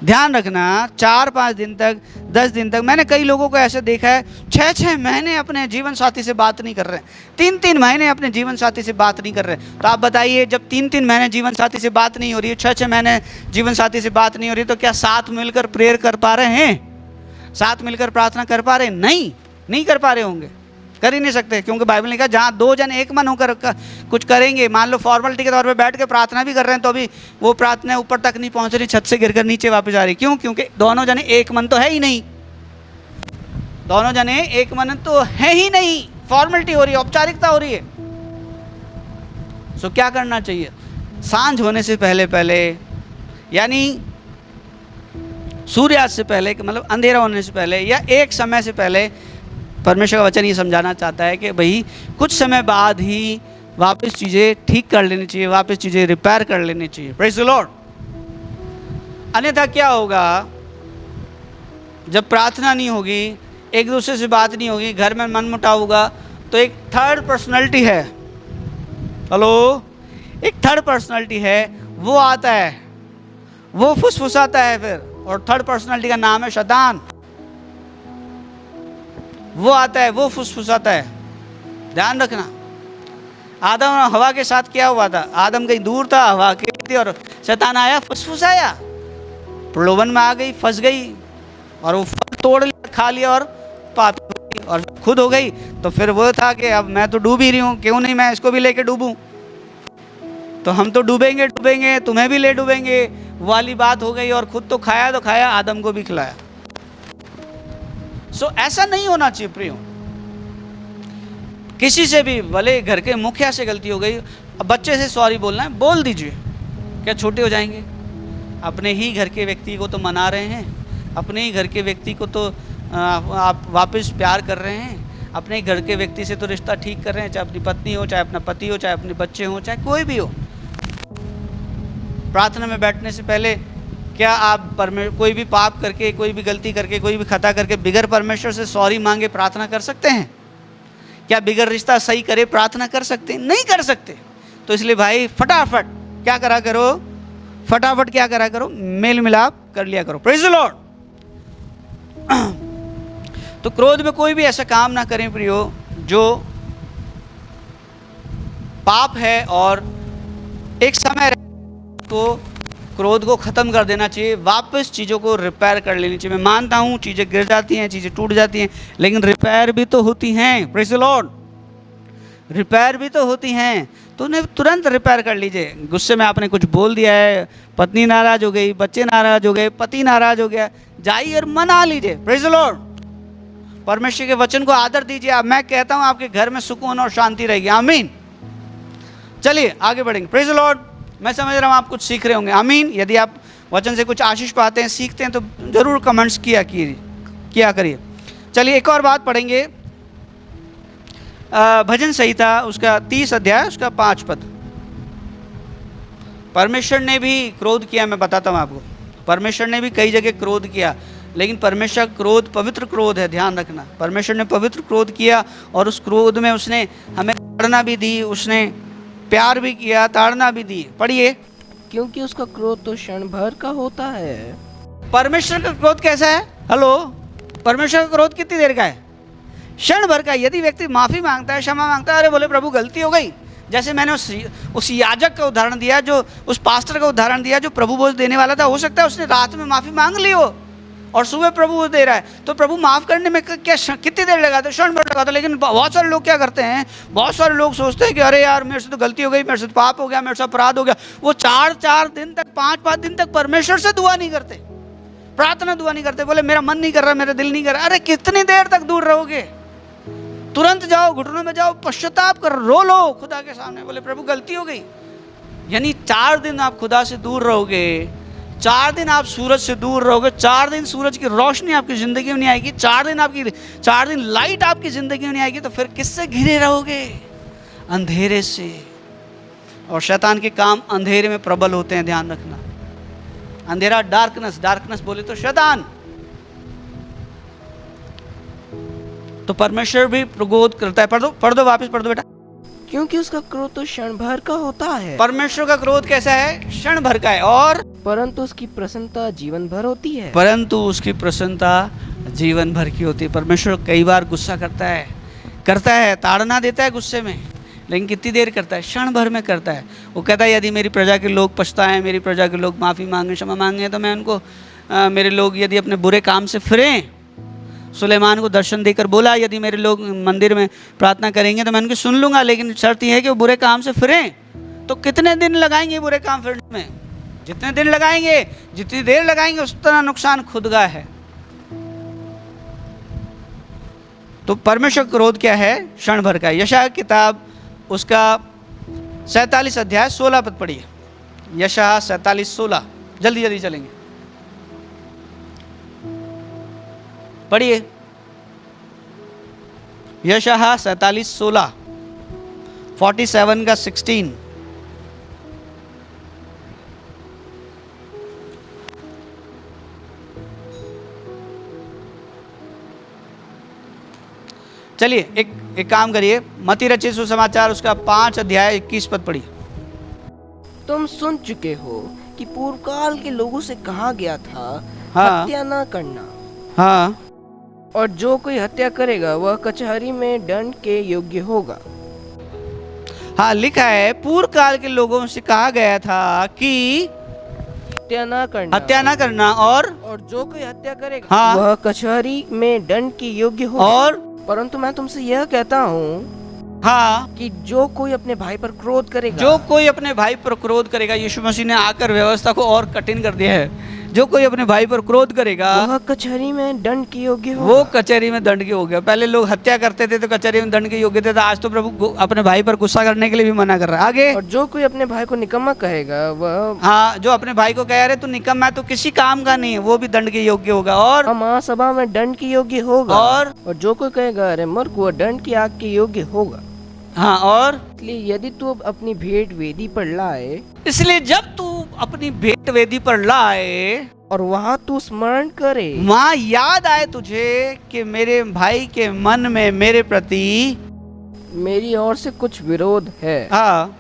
ध्यान रखना, 4-5 दिन तक, 10 दिन तक, मैंने कई लोगों को ऐसे देखा है 6-6 महीने अपने जीवन साथी से बात नहीं कर रहे, 3-3 महीने अपने जीवन साथी से बात नहीं कर रहे। तो आप बताइए, जब 3-3 महीने जीवन साथी से बात नहीं हो रही है, 6-6 महीने जीवन साथी से बात नहीं हो रही, तो क्या साथ मिलकर प्रेयर कर पा रहे हैं? साथ मिलकर प्रार्थना कर पा रहे हैं? नहीं कर पा रहे होंगे, कर ही नहीं सकते, क्योंकि बाइबल ने कहा जहाँ 2 जन एक मन होकर कुछ करेंगे, मान लो फॉर्मेलिटी के तौर पे बैठ के प्रार्थना भी कर रहे हैं, तो अभी वो प्रार्थना ऊपर तक नहीं पहुँच रही, छत से गिरकर नीचे वापस आ रही। क्यों? क्योंकि दोनों जने एक मन तो है ही नहीं, दोनों जने एक मन तो है ही नहीं, फॉर्मेलिटी हो रही है, औपचारिकता हो रही है। सो क्या करना चाहिए? सांझ होने से पहले, यानी सूर्यास्त से पहले, मतलब अंधेरा होने से पहले, या एक समय से पहले, परमेश्वर का वचन ये समझाना चाहता है कि भाई कुछ समय बाद ही वापस चीज़ें ठीक कर लेनी चाहिए, वापस चीज़ें रिपेयर कर लेनी चाहिए। Praise the Lord. अन्यथा क्या होगा, जब प्रार्थना नहीं होगी, एक दूसरे से बात नहीं होगी, घर में मनमुटाव होगा, तो एक थर्ड पर्सनालिटी है, एक थर्ड पर्सनालिटी है, वो आता है, वो फुसफुसाता है फिर, और थर्ड पर्सनालिटी का नाम है शैतान। वो आता है, वो फुसफुसाता है। ध्यान रखना, आदम और हवा के साथ क्या हुआ था? आदम कहीं दूर था, हवा अकेली थी, और शैतान आया, फुसफुसाया, प्रलोभन में आ गई, फंस गई, और वो फल तोड़ लिया, खा लिया, और पाप हो गई, और खुद हो गई। तो फिर वो था कि अब मैं तो डूब ही रही हूँ, क्यों नहीं मैं इसको भी लेके डूबूं? तो हम तो डूबेंगे, तुम्हें भी ले डूबेंगे वाली बात हो गई, और खुद तो खाया, आदम को भी खिलाया। सो ऐसा नहीं होना चाहिए प्रियो। किसी से भी, भले घर के मुखिया से गलती हो गई, अब बच्चे से सॉरी बोलना है, बोल दीजिए, क्या छोटे हो जाएंगे? अपने ही घर के व्यक्ति को तो मना रहे हैं, अपने ही घर के व्यक्ति को तो आप वापस प्यार कर रहे हैं, अपने घर के व्यक्ति से तो रिश्ता ठीक कर रहे हैं, चाहे अपनी पत्नी हो, चाहे अपना पति हो, चाहे अपने बच्चे हो, चाहे कोई भी हो। प्रार्थना में बैठने से पहले क्या आप कोई भी पाप करके, कोई भी गलती करके, कोई भी खता करके बिगर परमेश्वर से सॉरी मांगे प्रार्थना कर सकते हैं? क्या बिगर रिश्ता सही करे प्रार्थना कर सकते हैं? नहीं कर सकते। तो इसलिए भाई फटाफट क्या करा करो, फटाफट क्या करा करो, मेल मिलाप कर लिया करो। Praise the Lord. तो क्रोध में कोई भी ऐसा काम ना करें प्रियो जो पाप है, और एक समय तो क्रोध को खत्म कर देना चाहिए, वापस चीज़ों को रिपेयर कर लेनी चाहिए। मैं मानता हूँ चीज़ें गिर जाती हैं, चीज़ें टूट जाती हैं, लेकिन रिपेयर भी तो होती हैं। Praise the Lord. रिपेयर भी तो होती हैं, तो उन्हें तुरंत रिपेयर कर लीजिए। गुस्से में आपने कुछ बोल दिया है, पत्नी नाराज हो गई, बच्चे नाराज हो गए, पति नाराज हो गया, जाइए और मना लीजिए। Praise the Lord. परमेश्वर के वचन को आदर दीजिए। अब मैं कहता हूँ आपके घर में सुकून और शांति रहेगी। आमीन। चलिए आगे बढ़ेंगे। Praise the Lord. मैं समझ रहा हूँ आप कुछ सीख रहे होंगे। आमीन। यदि आप वचन से कुछ आशीष पाते हैं, सीखते हैं, तो जरूर कमेंट्स किया करिए। चलिए एक और बात पढ़ेंगे, भजन संहिता उसका 30 अध्याय उसका 5 पद। परमेश्वर ने भी क्रोध किया, मैं बताता हूँ आपको। परमेश्वर ने भी कई जगह क्रोध किया, लेकिन परमेश्वर क्रोध पवित्र क्रोध है, ध्यान रखना। परमेश्वर ने पवित्र क्रोध किया और उस क्रोध में उसने हमें ताड़ना भी दी, उसने प्यार भी किया, ताड़ना भी दी। पढ़िए। क्योंकि उसका क्रोध तो क्षण भर का होता है। परमेश्वर का क्रोध कैसा है? हेलो, परमेश्वर का क्रोध कितनी देर का है? क्षण भर का। यदि व्यक्ति माफी मांगता है, क्षमा मांगता है, अरे बोले प्रभु गलती हो गई, जैसे मैंने उस याजक का उदाहरण दिया, जो उस पास्टर का उदाहरण दिया जो प्रभु बोझ देने वाला था, हो सकता है उसने रात में माफी मांग ली हो और सुबह प्रभु बोझ दे रहा है, तो प्रभु माफ करने में क्या कितनी देर लगाता है? क्षण भर लगाता है। लेकिन बहुत सारे लोग क्या करते हैं, बहुत सारे लोग सोचते हैं कि अरे यार मेरे से तो गलती हो गई, मेरे से तो पाप हो गया, मेरे से अपराध हो गया। वो 4 दिन तक, 5 दिन तक परमेश्वर से दुआ नहीं करते, प्रार्थना दुआ नहीं करते। बोले मेरा मन नहीं कर रहा, मेरा दिल नहीं कर रहा। अरे कितनी देर तक दूर रहोगे? तुरंत जाओ, घुटनों में जाओ, पश्चाताप कर, रो लो खुदा के सामने, बोले प्रभु गलती हो गई। यानी 4 दिन आप खुदा से दूर रहोगे, 4 दिन आप सूरज से दूर रहोगे, 4 दिन सूरज की रोशनी आपकी जिंदगी में नहीं आएगी, 4 दिन लाइट आपकी जिंदगी में नहीं आएगी, तो फिर किससे घिरे रहोगे? अंधेरे से। और शैतान के काम अंधेरे में प्रबल होते हैं, ध्यान रखना। अंधेरा, डार्कनेस बोले तो शैतान। तो परमेश्वर भी क्रोध करता है। पढ़ दो वापस पढ़ दो बेटा। क्योंकि उसका क्रोध तो क्षण भर का होता है। परमेश्वर का क्रोध कैसा है? क्षण भर का है। और परंतु उसकी प्रसन्नता जीवन भर होती है। परंतु उसकी प्रसन्नता जीवन भर की होती है। परमेश्वर कई बार गुस्सा करता है, ताड़ना देता है गुस्से में, लेकिन कितनी देर करता है? क्षण भर में करता है। वो कहता है यदि मेरी प्रजा के लोग पछताएं, मेरी प्रजा के लोग माफ़ी मांगे, क्षमा मांगे, तो मैं उनको मेरे लोग यदि अपने बुरे काम से फिरें, सुलेमान को दर्शन देकर बोला यदि मेरे लोग मंदिर में प्रार्थना करेंगे तो मैं उनकी सुन लूँगा, लेकिन शर्त यह है कि वो बुरे काम से फिरें। तो कितने दिन लगाएंगे बुरे काम फिरने में? जितने दिन लगाएंगे, जितनी देर लगाएंगे, उस तरह नुकसान खुद का है। तो परमेश्वर क्रोध क्या है? क्षण भर का। यशायाह किताब उसका 47 अध्याय 16 पद पढ़िए। यशायाह 47:16। जल्दी जल्दी चलेंगे, पढ़िए। यशायाह 47:16, 47 का 16। चलिए एक काम करिए, मत्ती रचित सुसमाचार उसका 5 अध्याय 21 पद पढ़िए। तुम सुन चुके हो कि पूर्व काल के लोगों से कहा गया था, हाँ, हत्या न करना। हाँ, और जो कोई हत्या करेगा वह कचहरी में दंड के योग्य होगा। हाँ, लिखा है पूर्व काल के लोगों से कहा गया था कि हत्या न करना और जो कोई हत्या करेगा, हाँ, वह कचहरी में दंड के योग्य होगा। और परंतु मैं तुमसे यह कहता हूँ, हाँ, कि जो कोई अपने भाई पर क्रोध करेगा, जो कोई अपने भाई पर क्रोध करेगा, यीशु मसीह ने आकर व्यवस्था को और कठिन कर दिया है। जो कोई अपने भाई पर क्रोध करेगा वह कचहरी में दंड के योग्य होगा। वो कचहरी में दंड के योग्य। पहले लोग हत्या करते थे तो कचहरी में दंड के योग्य थे, आज तो प्रभु अपने भाई पर गुस्सा करने के लिए भी मना कर रहा है। आगे, और जो कोई अपने भाई को निकम्मा कहेगा वह, हाँ, जो अपने भाई को कह रहे तू निकम्मा है, तो किसी काम का नहीं है, वो भी दंड के योग्य होगा और महासभा में दंड के योग्य होगा। और जो कोई कहेगा अरे मूर्ख, वह दंड की आग के योग्य होगा। हाँ, और इसलिए यदि तू अपनी भेंट वेदी पर लाए, इसलिए जब तू अपनी भेंट वेदी पर लाए और वहाँ तू स्मरण करे, वहाँ याद आए तुझे कि मेरे भाई के मन में मेरे प्रति मेरी ओर से कुछ विरोध है, हाँ,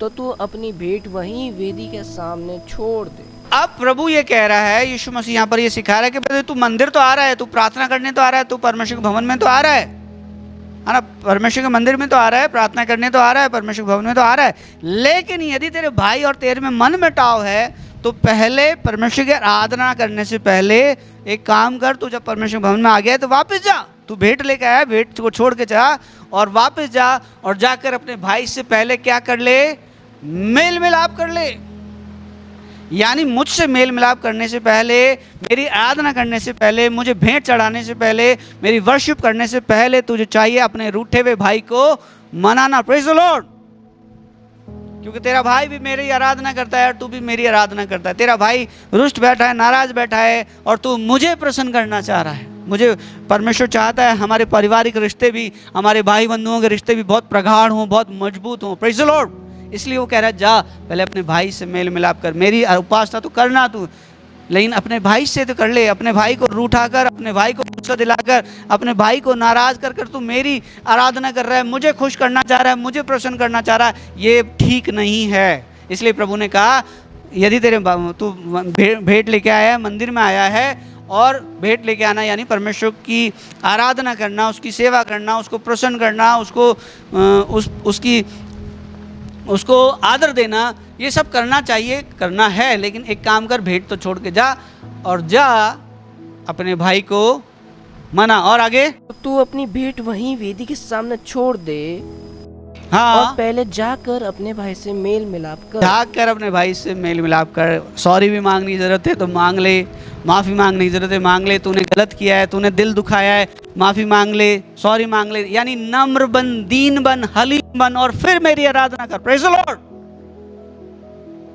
तो तू अपनी भेंट वहीं वेदी के सामने छोड़ दे। अब प्रभु ये कह रहा है, यीशु मसीह यहाँ पर ये सिखा रहा है कि तू मंदिर तो आ रहा है, तू प्रार्थना करने तो आ रहा है, तू परमेश्वर के भवन में तो आ रहा है ना, परमेश्वर के मंदिर में तो आ रहा है, प्रार्थना करने तो आ रहा है, परमेश्वर के भवन में तो आ रहा है, लेकिन यदि तेरे भाई और तेरे में मन मुटाव है तो पहले परमेश्वर की आराधना करने से पहले एक काम कर, तू जब परमेश्वर के भवन में आ गया तो वापस जा, तू भेंट लेके आया, भेंट को छोड़ के जा और वापस जा और जाकर अपने भाई से पहले क्या कर ले, मेल मिलाप कर ले। यानी मुझसे मेल मिलाप करने से पहले, मेरी आराधना करने से पहले, मुझे भेंट चढ़ाने से पहले, मेरी वर्शिप करने से पहले तुझे चाहिए अपने रूठे हुए भाई को मनाना। Praise the Lord. क्योंकि तेरा भाई भी मेरी आराधना करता है और तू भी मेरी आराधना करता है। तेरा भाई रुष्ट बैठा है, नाराज बैठा है और तू मुझे प्रसन्न करना चाह रहा है। मुझे परमेश्वर चाहता है हमारे पारिवारिक रिश्ते भी, हमारे भाई बंधुओं के रिश्ते भी बहुत प्रगाढ़ हों, बहुत मजबूत हों। Praise the Lord. इसलिए वो कह रहा है जा पहले अपने भाई से मेल मिलाप कर, मेरी उपासना तो करना तू, लेकिन अपने भाई से तो कर ले। अपने भाई को रूठा कर, अपने भाई को गुस्सा दिलाकर, अपने भाई को नाराज कर कर तू मेरी आराधना कर रहा है, मुझे खुश करना चाह रहा है, मुझे प्रसन्न करना चाह रहा है, ये ठीक नहीं है। इसलिए प्रभु ने कहा यदि तेरे तू भेंट लेके आया है, मंदिर में आया है, और भेंट लेके आना यानी परमेश्वर की आराधना करना, उसकी सेवा करना, उसको प्रसन्न करना, उसको आदर देना, ये सब करना चाहिए, करना है। लेकिन एक काम कर, भेंट तो छोड़ के जा और जा अपने भाई को मना। और आगे, तू अपनी भेंट वहीं वेदी के सामने छोड़ दे, हाँ, और पहले जाकर अपने भाई से मेल मिलाप कर। जाकर अपने भाई से मेल मिलाप कर। सॉरी भी मांगने की जरूरत है तो मांग ले, माफ़ी मांगने की जरूरत है मांग ले, तूने गलत किया है, तूने दिल दुखाया है, माफ़ी मांग ले, सॉरी मांग ले। यानी नम्र बन, दीन बन, हलीम बन और फिर मेरी आराधना कर। Praise the Lord.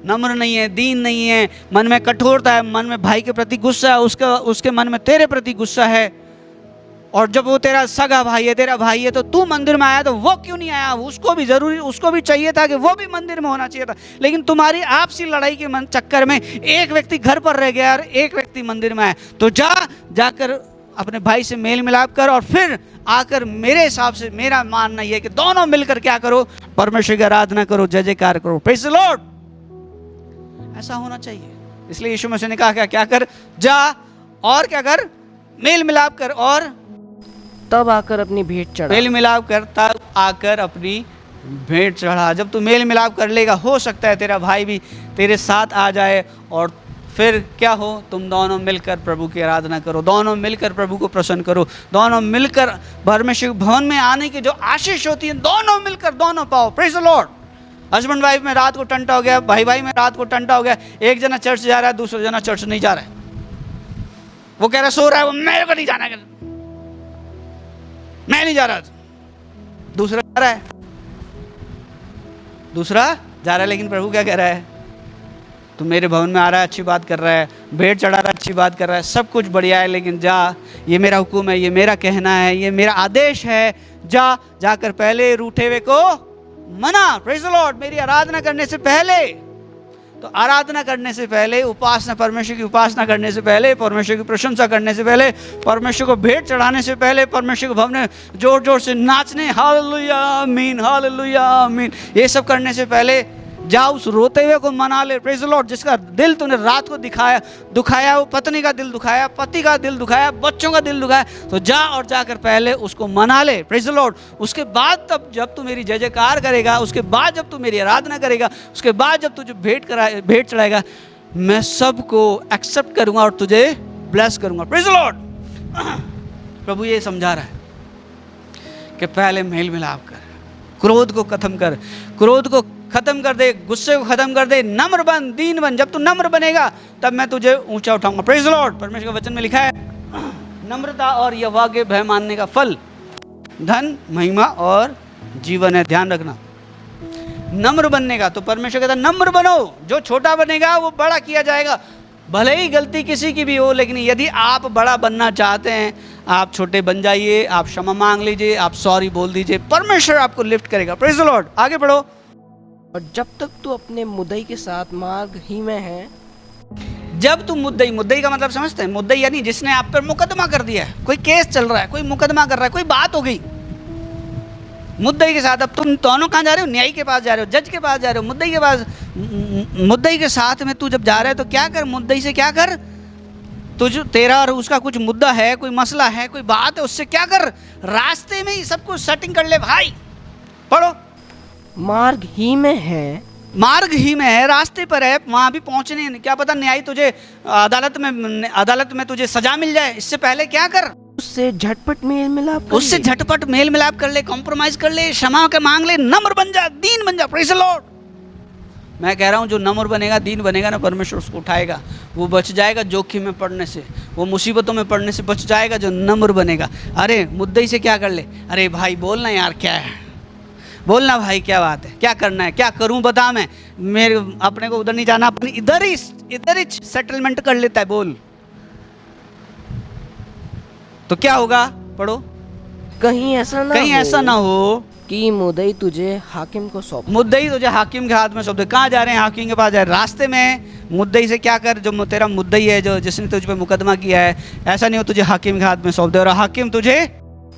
नम्र नहीं है, दीन नहीं है, मन में कठोरता है, मन में भाई के प्रति गुस्सा है, उसके मन में तेरे प्रति गुस्सा है, और जब वो तेरा सगा भाई है, तेरा भाई है, तो तू मंदिर में आया तो वो क्यों नहीं आया? उसको भी चाहिए था कि वो भी मंदिर में होना चाहिए था, लेकिन तुम्हारी आपसी लड़ाई के चक्कर में एक व्यक्ति घर पर रह गया और एक व्यक्ति मंदिर में आया। तो जाकर अपने भाई से मेल मिलाप कर और फिर आकर मेरे हिसाब से मेरा मानना यह है कि दोनों मिलकर क्या करो, परमेश्वर की आराधना करो, जय जयकार करो। Praise the Lord. ऐसा होना चाहिए। इसलिए यीशु मसीह ने कहा क्या कर, जा और क्या कर, मेल मिलाप कर और तब आकर अपनी भेंट चढ़ा। मेल मिलाप कर, तब आकर अपनी भेंट चढ़ा। जब तू मेल मिलाप कर लेगा, हो सकता है तेरा भाई भी तेरे साथ आ जाए और फिर क्या हो, तुम दोनों मिलकर प्रभु की आराधना करो, दोनों मिलकर प्रभु को प्रसन्न करो, दोनों मिलकर परमेश्वर भवन में आने की जो आशीष होती है, दोनों मिलकर दोनों पाओ। Praise the Lord. Husband wife में रात को टंटा हो गया, भाई भाई में रात को टंटा हो गया, एक जना चर्च जा रहा है, दूसरा जना चर्च नहीं जा रहा है, वो कह रहा है सो रहा है, वो मेरे को नहीं जाना है, मैं नहीं जा रहा, दूसरा जा रहा है, लेकिन प्रभु क्या कह रहा है, तू मेरे भवन में आ रहा है, अच्छी बात कर रहा है, भेंट चढ़ा रहा है, अच्छी बात कर रहा है, सब कुछ बढ़िया है, लेकिन जा, ये मेरा हुक्म है, ये मेरा कहना है, ये मेरा आदेश है, जाकर पहले रूठे हुए को मना। Praise the Lord. मेरी आराधना करने से पहले, तो आराधना करने से पहले, उपासना, परमेश्वर की उपासना करने से पहले, परमेश्वर की प्रशंसा करने से पहले, परमेश्वर को भेंट चढ़ाने से पहले, परमेश्वर को भवन में जोर जोर से नाचने, हालेलुया आमीन, हालेलुया आमीन, ये सब करने से पहले जा उस रोते हुए को मना ले। Praise the Lord. जिसका दिल तूने रात को दुखाया, वो पत्नी का दिल दुखाया, पति का दिल दुखाया, बच्चों का दिल दुखाया, तो जा और जाकर पहले उसको मना ले। Praise the Lord. उसके बाद तब जब तू मेरी जय जयकार करेगा, उसके बाद जब तू मेरी आराधना करेगा, उसके बाद जब तुझे भेंट चढ़ाएगा, मैं सबको एक्सेप्ट करूंगा और तुझे ब्लेस करूंगा। Praise the Lord. प्रभु ये समझा रहा है कि पहले मेल मिलाप कर, क्रोध को खत्म कर, क्रोध को खत्म कर दे, गुस्से को खत्म कर दे, नम्र बन, दीन बन। जब तू नम्र बनेगा तब मैं तुझे ऊंचा उठाऊंगा। Praise the Lord. परमेश्वर के वचन में लिखा है नम्रता और यहोवा के भय मानने का फल धन, महिमा और जीवन है। ध्यान रखना, नम्र बनने का। तो परमेश्वर कहता है नम्र बनो, जो छोटा बनेगा वो बड़ा किया जाएगा। भले ही गलती किसी की भी हो, लेकिन यदि आप बड़ा बनना चाहते हैं, आप छोटे बन जाइए, आप क्षमा मांग लीजिए, आप सॉरी बोल दीजिए, परमेश्वर आपको लिफ्ट करेगा। Praise the Lord. आगे बढ़ो। और जब तक तू अपने मुद्दई के साथ मार्ग ही में है, जब तू मुद्दई का मतलब समझते हैं? मुद्दई यानी जिसने आप पर मुकदमा कर दिया है, कोई केस चल रहा है, कोई मुकदमा कर रहा है, कोई बात हो गई मुद्दई के साथ। अब तुम दोनों कहाँ जा रहे हो? न्यायी के पास जा रहे हो, जज के पास जा रहे हो, मुद्दई के पास। मुद्दई के साथ में तू जब जा रहा है तो क्या कर, मुद्दई से क्या कर, तुझ तेरा और उसका कुछ मुद्दा है, कोई मसला है, कोई बात है, उससे क्या कर, रास्ते में ही सब कुछ सेटिंग कर ले भाई। पढ़ो, मार्ग ही में है, मार्ग ही में है, रास्ते पर है, वहां भी पहुंचने। क्या पता न्यायी तुझे अदालत में तुझे सजा मिल जाए, इससे पहले क्या कर, उससे झटपट मेल मिलाप कर उससे झटपट मेल मिलाप कर ले, कॉम्प्रोमाइज कर ले, क्षमा के मांग ले, नम्र बन जा, दीन बन जा। Praise the Lord. मैं कह रहा हूँ जो नम्र बनेगा, दीन बनेगा ना, परमेश्वर उसको उठाएगा, वो बच जाएगा जोखिम में पड़ने से, वो मुसीबतों में पड़ने से बच जाएगा जो नम्र बनेगा। अरे मुद्दई से क्या कर ले, अरे भाई बोलना यार, क्या है बोलना भाई, क्या बात है, क्या करना है, क्या करूं बता, मैं मेरे अपने को उधर नहीं जाना, अपनी इधर ही सेटलमेंट कर लेता है, बोल। तो क्या होगा, पढ़ो, कहीं ऐसा ना हो कि मुद्दई तुझे हाकिम को सौंप, मुद्दई तुझे हाकिम के हाथ में सौंप दे। कहाँ जा रहे हैं? हाकिम के पास जा रहे हैं। रास्ते में मुद्दई से क्या कर, जो तेरा मुद्दई है, जो जिसने तुझ पे मुकदमा किया है, ऐसा नहीं हो तुझे हाकिम के हाथ में सौंप दे और हाकिम तुझे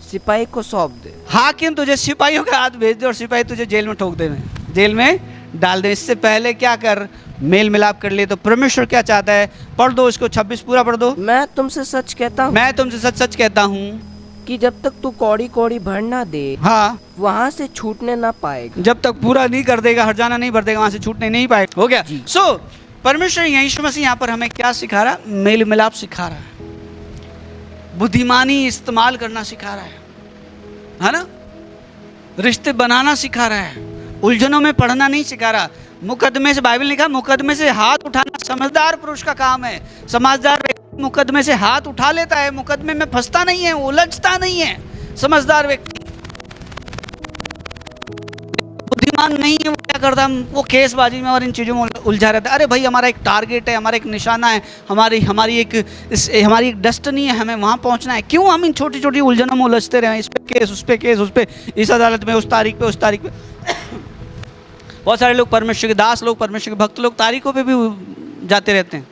सिपाही को सौंप दे, हाकिम तुझे सिपाहियों के हाथ भेज दे और सिपाही तुझे जेल में ठोक दे, जेल में डाल दे। इससे पहले क्या कर, मेल मिलाप कर ले। तो परमेश्वर क्या चाहता है, पढ़ दो इसको, 26 पूरा पढ़ दो। मैं तुमसे सच कहता हूँ, मैं तुमसे सच सच कहता हूँ कि जब तक तू कौड़ी कौड़ी भर ना दे, हाँ, वहाँ से छूटने ना पाएगा। जब तक पूरा नहीं कर देगा, हर जाना नहीं भर देगा, वहाँ से छूटने नहीं पाएगा। हो गया। सो परमेश्वर यीशु मसीह यहाँ पर हमें क्या सिखा रहा है? मेल मिलाप सिखा रहा है, बुद्धिमानी इस्तेमाल करना सिखा रहा है ना, रिश्ते बनाना सिखा रहा है, उलझनों में पढ़ना नहीं सिखा रहा। मुकदमे से, बाइबल ने लिखा मुकदमे से हाथ उठाना समझदार पुरुष का काम है। समझदार व्यक्ति मुकदमे से हाथ उठा लेता है, मुकदमे में फंसता नहीं है, उलझता नहीं है। समझदार व्यक्ति, बुद्धिमान नहीं है, वो क्या करता है, वो केसबाजी में और इन चीज़ों में उलझा रहता है। अरे भाई हमारा एक टारगेट है, हमारा एक निशाना है, हमारी एक डेस्टिनी है, हमें वहाँ पहुँचना है। क्यों हम इन छोटी छोटी उलझनों में उलझते रहे? इस पे केस, उस पे केस, उस पे, इस अदालत में, उस तारीख पे, उस तारीख पे। बहुत सारे लोग, परमेश्वर के दास लोग, परमेश्वर के भक्त लोग तारीखों पे भी जाते रहते हैं।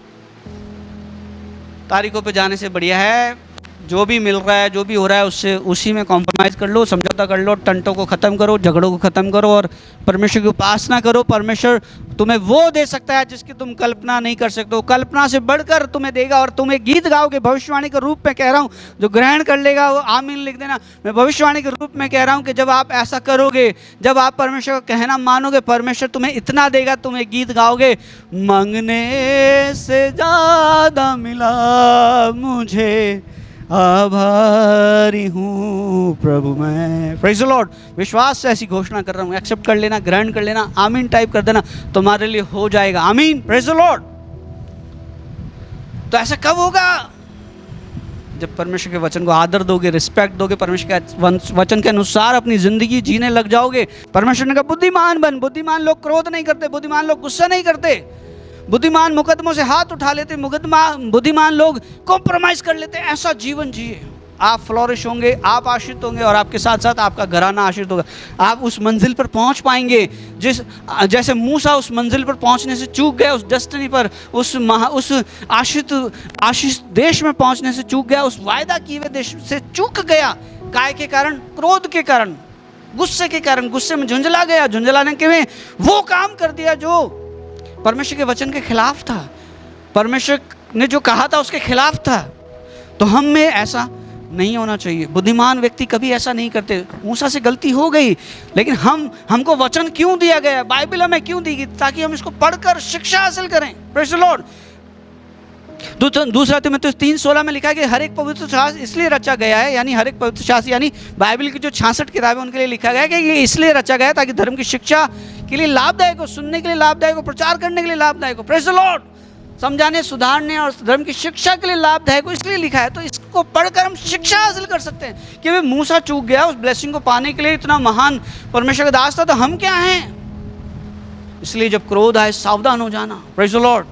तारीखों पे जाने से बढ़िया है जो भी मिल रहा है, जो भी हो रहा है, उससे उसी में कॉम्प्रोमाइज़ कर लो, समझौता कर लो, टंटों को ख़त्म करो, झगड़ों को ख़त्म करो और परमेश्वर की उपासना करो। परमेश्वर तुम्हें वो दे सकता है जिसकी तुम कल्पना नहीं कर सकते हो, कल्पना से बढ़कर तुम्हें देगा। और तुम एक गीत गाओगे, भविष्यवाणी के रूप में कह रहा हूँ, जो ग्रहण कर लेगा वो आमीन लिख देना। मैं भविष्यवाणी के रूप में कह रहा हूँ कि जब आप ऐसा करोगे, जब आप परमेश्वर का कहना मानोगे, परमेश्वर तुम्हें इतना देगा, तुम एक गीत गाओगे, मांगने से ज़्यादा मिला मुझे, आभारी हूँ प्रभु मैं। Praise the Lord. विश्वास से ऐसी घोषणा कर रहा हूँ, एक्सेप्ट कर लेना, ग्रहण कर लेना, आमीन टाइप कर देना, तुम्हारे लिए हो जाएगा। आमीन। Praise the Lord. तो ऐसा कब होगा? जब परमेश्वर के वचन को आदर दोगे, रिस्पेक्ट दोगे, परमेश्वर के वचन के अनुसार अपनी जिंदगी जीने लग जाओगे। परमेश्वर ने कहा बुद्धिमान बन। बुद्धिमान लोग क्रोध नहीं करते, बुद्धिमान लोग गुस्सा नहीं करते, बुद्धिमान मुकदमों से हाथ उठा लेते, बुद्धिमान लोग कॉम्प्रोमाइज कर लेते। ऐसा जीवन जिए, आप फ्लोरिश होंगे, आप आश्रित होंगे और आपके साथ साथ आपका घराना आश्रित होगा। आप उस मंजिल पर पहुंच पाएंगे जैसे मूसा उस मंजिल पर पहुंचने से चूक गया, उस डेस्टिनी पर, उस आशीष देश में पहुंचने से चूक गया, उस वायदा किए हुए देश से चूक गया। काय के कारण? क्रोध के कारण, गुस्से के कारण, गुस्से में झुंझला गया। झुंझलाने के में वो काम कर दिया जो परमेश्वर के वचन के खिलाफ था, परमेश्वर ने जो कहा था उसके खिलाफ था। तो हम में ऐसा नहीं होना चाहिए। बुद्धिमान व्यक्ति कभी ऐसा नहीं करते। मूसा से गलती हो गई, लेकिन हमको वचन क्यों दिया गया, बाइबल हमें क्यों दी गई? ताकि हम इसको पढ़कर शिक्षा हासिल करें। Praise the Lord. दूसरा तीमुथियुस 3:16 में लिखा है कि हर एक पवित्र शास्त्र इसलिए रचा गया है, यानी हर एक पवित्र शास्त्र यानी बाइबल की जो 66 किताबें उनके लिए लिखा गया है कि ये इसलिए रचा गया है ताकि धर्म की शिक्षा के लिए लाभदायक हो, सुनने के लिए लाभदायक हो, प्रचार करने के लिए लाभदायक हो। Praise the Lord. समझाने, सुधारने और धर्म की शिक्षा के लिए लाभदायक हो, इसलिए लिखा है। तो इसको पढ़कर हम शिक्षा हासिल कर सकते हैं कि वे मूसा चूक गया, उस ब्लेसिंग को पाने के लिए इतना महान परमेश्वर का दास था, तो हम क्या हैं। इसलिए जब क्रोध आए सावधान हो जाना। Praise the Lord.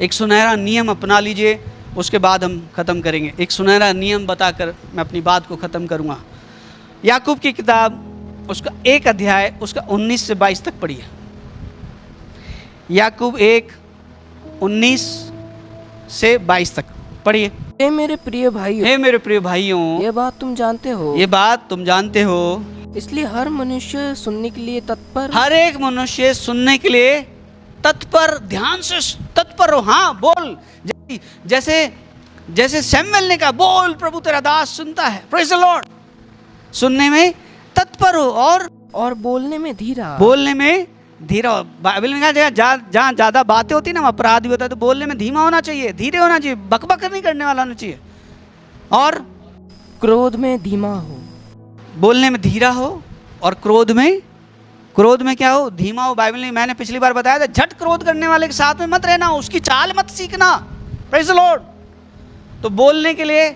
एक सुनहरा नियम अपना लीजिए, उसके बाद हम खत्म करेंगे। एक सुनहरा नियम बताकर मैं अपनी बात को खत्म करूंगा। याकूब की किताब, उसका 1 अध्याय, उसका 19 से 22 तक पढ़िए। याकूब 1:19 से 22 तक पढ़िए। हे मेरे प्रिय भाइयों, हे मेरे प्रिय भाइयों, ये बात तुम जानते हो, ये बात तुम जानते हो, इसलिए हर मनुष्य सुनने के लिए तत्पर, हर एक मनुष्य सुनने के लिए तत्पर, ध्यान से तत्पर हो। हाँ, बोल, जैसे जैसे सैमुएल ने कहा, बोल प्रभु तेरा दास सुनता है। Praise the Lord. सुनने में तत्पर हो और बोलने में धीरा, बोलने में धीरा। बाइबल में कहा जहाँ ज्यादा बातें होती ना, अपराध भी होता है, तो बोलने में धीमा होना चाहिए, धीरे होना चाहिए, बकबक नहीं करने वाला होना चाहिए। और क्रोध में धीमा हो, बोलने में धीरा हो, और क्रोध में क्या हो, धीमा हो। बाइबल में मैंने पिछली बार बताया था, झट क्रोध करने वाले के साथ में मत रहना, उसकी चाल मत सीखना। Praise the Lord. तो बोलने के लिए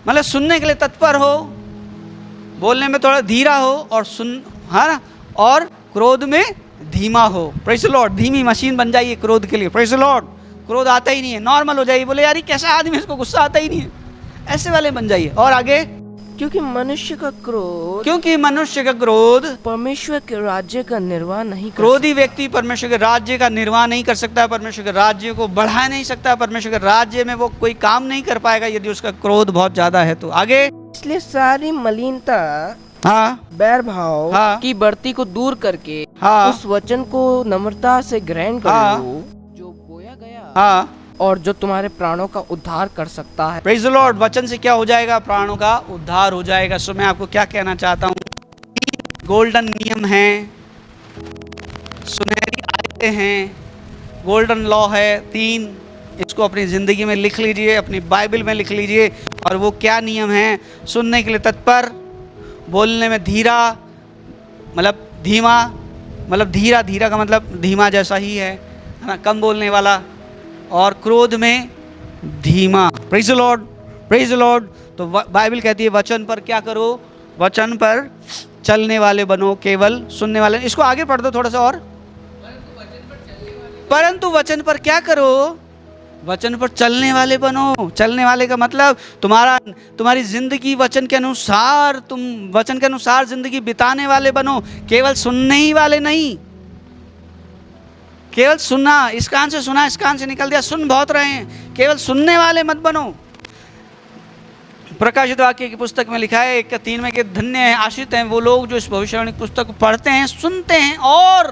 मतलब सुनने के लिए तत्पर हो, बोलने में थोड़ा धीरा हो, और हाँ, और क्रोध में धीमा हो। Praise the Lord. धीमी मशीन बन जाइए क्रोध के लिए। Praise the Lord. क्रोध आता ही नहीं है, नॉर्मल हो जाइए। बोले यार ये कैसा आदमी, इसको गुस्सा आता ही नहीं है, ऐसे वाले बन जाइए। और आगे, क्योंकि मनुष्य का क्रोध परमेश्वर के राज्य का निर्वाह नहीं कर क्रोधी व्यक्ति परमेश्वर के राज्य का निर्वाह नहीं कर सकता है, परमेश्वर के राज्य को बढ़ा नहीं सकता, परमेश्वर के राज्य में वो कोई काम नहीं कर पाएगा यदि उसका क्रोध बहुत ज्यादा है। तो आगे, इसलिए सारी मलिनता, हाँ, बैर भाव, हाँ, की बढ़ती को दूर करके, हाँ, उस वचन को नम्रता से ग्रहण कर हाँ, लो जो बोया गया, हाँ, और जो तुम्हारे प्राणों का उद्धार कर सकता है। Praise the Lord. वचन से क्या हो जाएगा, प्राणों का उद्धार हो जाएगा। सो मैं आपको क्या कहना चाहता हूँ, गोल्डन नियम है, सुनहरी आयतें हैं, गोल्डन लॉ है 3। इसको अपनी जिंदगी में लिख लीजिए, अपनी बाइबल में लिख लीजिए। और वो क्या नियम है, सुनने के लिए तत्पर, बोलने में धीरा, मतलब धीमा, मतलब धीरा का मतलब धीमा जैसा ही है ना, कम बोलने वाला, और क्रोध में धीमा। Praise the lord, praise the Lord. तो बाइबल कहती है वचन पर क्या करो, वचन पर चलने वाले बनो, केवल सुनने वाले। इसको आगे पढ़ दो थोड़ा सा और। परंतु वचन पर क्या करो, वचन पर चलने वाले बनो। चलने वाले का मतलब तुम्हारी जिंदगी वचन के अनुसार, तुम वचन के अनुसार जिंदगी बिताने वाले बनो, केवल सुनने ही वाले नहीं। केवल सुनना, इस कान से सुना, इस कान से निकल दिया, सुन बहुत रहे हैं, केवल सुनने वाले मत बनो। प्रकाशित वाक्य की पुस्तक में लिखा है 1:3 में कि धन्य है, आशीषित हैं वो लोग जो इस भविष्यवाणी की पुस्तक को पढ़ते हैं, सुनते हैं और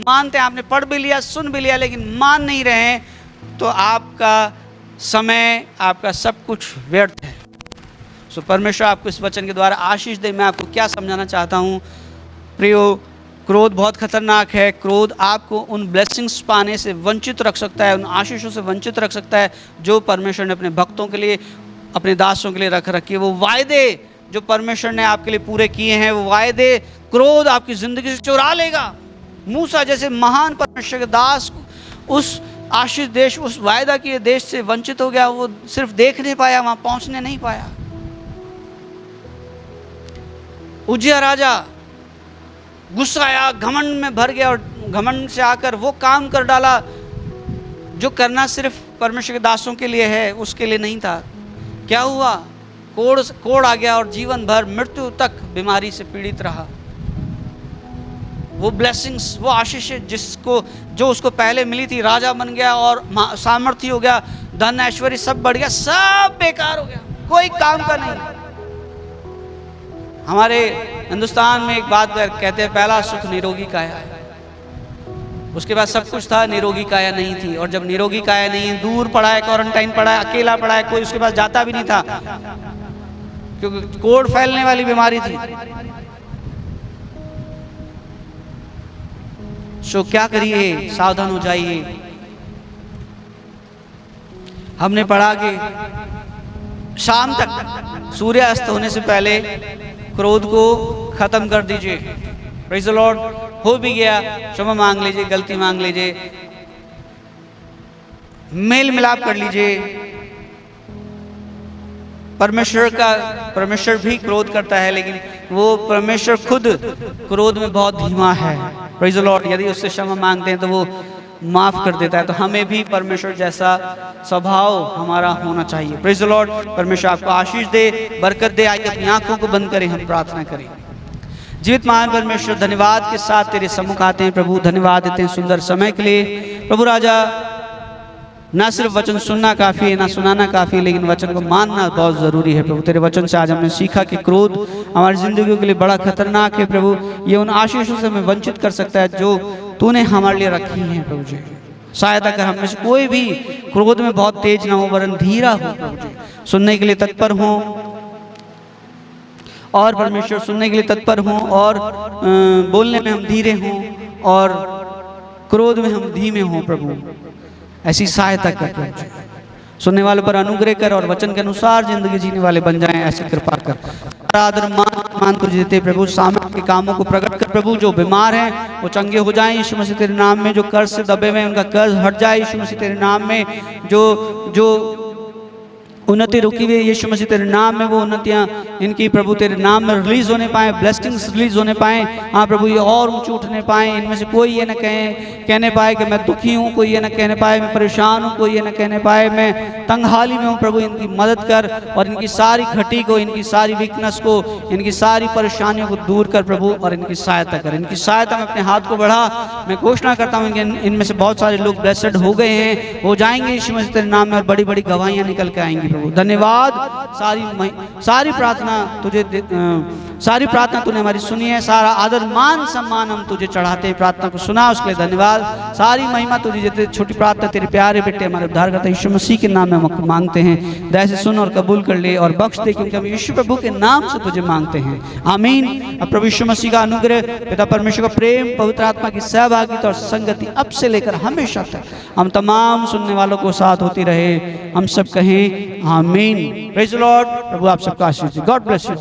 मानते हैं। आपने पढ़ भी लिया, सुन भी लिया, लेकिन मान नहीं रहे हैं, तो आपका समय, आपका सब कुछ व्यर्थ है। सो परमेश्वर आपको इस वचन के द्वारा आशीष दे। मैं आपको क्या समझाना चाहता हूँ प्रियो, क्रोध बहुत खतरनाक है। क्रोध आपको उन ब्लेसिंग्स पाने से वंचित रख सकता है, उन आशीषों से वंचित रख सकता है जो परमेश्वर ने अपने भक्तों के लिए, अपने दासों के लिए रख रखी है। वो वायदे जो परमेश्वर ने आपके लिए पूरे किए हैं, वो वायदे क्रोध आपकी ज़िंदगी से चुरा लेगा। मूसा जैसे महान परमेश्वर के दास उस आशीष देश, उस वायदा किए देश से वंचित हो गया। वो सिर्फ देख नहीं पाया, वहाँ पहुँचने नहीं पाया। उज्जिया राजा गुस्सा आया, घमंड में भर गया, और घमंड से आकर वो काम कर डाला जो करना सिर्फ परमेश्वर के दासों के लिए है, उसके लिए नहीं था। क्या हुआ, कोड़ आ गया, और जीवन भर मृत्यु तक बीमारी से पीड़ित रहा। वो ब्लेसिंग्स, वो आशीष जो उसको पहले मिली थी, राजा बन गया और सामर्थ्य हो गया, धन ऐश्वर्य सब बढ़ गया, सब बेकार हो गया, कोई काम का नहीं। हमारे हिंदुस्तान में एक बात कहते हैं, पहला सुख निरोगी काया है। उसके बाद सब कुछ था, निरोगी काया नहीं थी। और जब निरोगी काया नहीं है, दूर पड़ा है, क्वारंटाइन पड़ा है, अकेला पड़ा है, कोई उसके पास जाता भी नहीं था, क्योंकि कोड़ फैलने वाली बीमारी थी। सो क्या करिए, सावधान हो जाइए। हमने पढ़ा कि शाम तक, सूर्यास्त होने से पहले क्रोध को खत्म कर दीजिए। Praise the Lord. हो भी गया, क्षमा मांग लीजिए, गलती मांग लीजिए, मेल मिलाप कर लीजिए। परमेश्वर भी क्रोध करता है, लेकिन वो परमेश्वर खुद क्रोध में बहुत धीमा है। Praise the Lord. यदि उससे क्षमा मांगते हैं तो वो माफ कर देता है। तो हमें भी परमेश्वर जैसा स्वभाव हमारा होना चाहिए। Praise the Lord. परमेश्वर आपको आशीष दे, बरकत दे। आइए अपनी आंखों को बंद करें, हम प्रार्थना करें। जीवित महान परमेश्वर, धन्यवाद के साथ तेरे सम्मुख आते हैं प्रभु। धन्यवाद देते हैं सुंदर समय के लिए प्रभु राजा। ना सिर्फ वचन सुनना काफ़ी है, ना सुनाना काफ़ी है, लेकिन वचन को मानना बहुत ज़रूरी है प्रभु। तेरे वचन से आज हमने सीखा कि क्रोध हमारी ज़िंदगी के लिए बड़ा खतरनाक है प्रभु। ये उन आशीषों से हमें वंचित कर सकता है जो तूने हमारे लिए रखी हैं प्रभु जी। सहायता कर, हम में से कोई भी क्रोध में बहुत तेज ना हो, वरन धीरा हो प्रभु जी। सुनने के लिए तत्पर हो, और परमेश्वर सुनने के लिए तत्पर हों, और बोलने में हम धीरे हों, और क्रोध में हम धीमे हों प्रभु। ऐसी सहायता कर, सुनने वालों पर अनुग्रह कर, और वचन के अनुसार जिंदगी जीने वाले बन जाएं, ऐसी कृपा कर। आदर मान तुझे देते प्रभु। सामने के कामों को प्रकट कर प्रभु। जो बीमार हैं वो चंगे हो जाएं यीशु मसीह तेरे नाम में। जो कर्ज से दबे हुए हैं उनका कर्ज हट जाए यीशु मसीह तेरे नाम में। जो उन्नति रुकी हुई यीशु मसीह तेरे नाम में, वो उन्नतियाँ इनकी प्रभु तेरे नाम में रिलीज होने पाए, ब्लेसिंग्स रिलीज होने पाए। हाँ प्रभु, ये और ऊंचे उठने पाए। इनमें से कोई ये न कहने पाए कि मैं दुखी हूँ, कोई ये न कहने पाए मैं परेशान हूँ, कोई ये न कहने पाए मैं तंगहाली में हूँ। प्रभु इनकी मदद कर, और इनकी सारी घटी को, इनकी सारी वीकनेस को, इनकी सारी परेशानियों को दूर कर प्रभु, और इनकी सहायता कर। इनकी सहायता में अपने हाथ को बढ़ा। मैं घोषणा करता हूँ इनमें से बहुत सारे लोग ब्लेस्ड हो गए हैं, हो जाएंगे यीशु मसीह तेरे नाम में, और बड़ी बड़ी गवाहियाँ निकल के आएंगी प्रभु। धन्यवाद। सारी प्रार्थना तूने हमारी सुनी है। सारा आदर मान सम्मान हम तुझे चढ़ाते हैं। प्रार्थना को सुना उसके लिए धन्यवाद। सारी महिमा तुझे देते। छोटी प्रार्थना तेरे प्यारे बेटे हमारे उद्धारकर्ता यीशु मसीह के नाम में हम मांगते हैं। दया से सुन और कबूल कर ले और बख्श दे, क्योंकि हम यीशु प्रभु के नाम से तुझे मांगते हैं। आमीन। अब प्रभु यीशु मसीह का अनुग्रह, पिता परमेश्वर का प्रेम, पवित्र आत्मा की सहभागिता और संगति अब से लेकर हमेशा तक हम तमाम सुनने वालों को साथ होती रहे। हम सब कहें आमीन। Praise the Lord. प्रभु आप सबका आशीष दे। God bless you.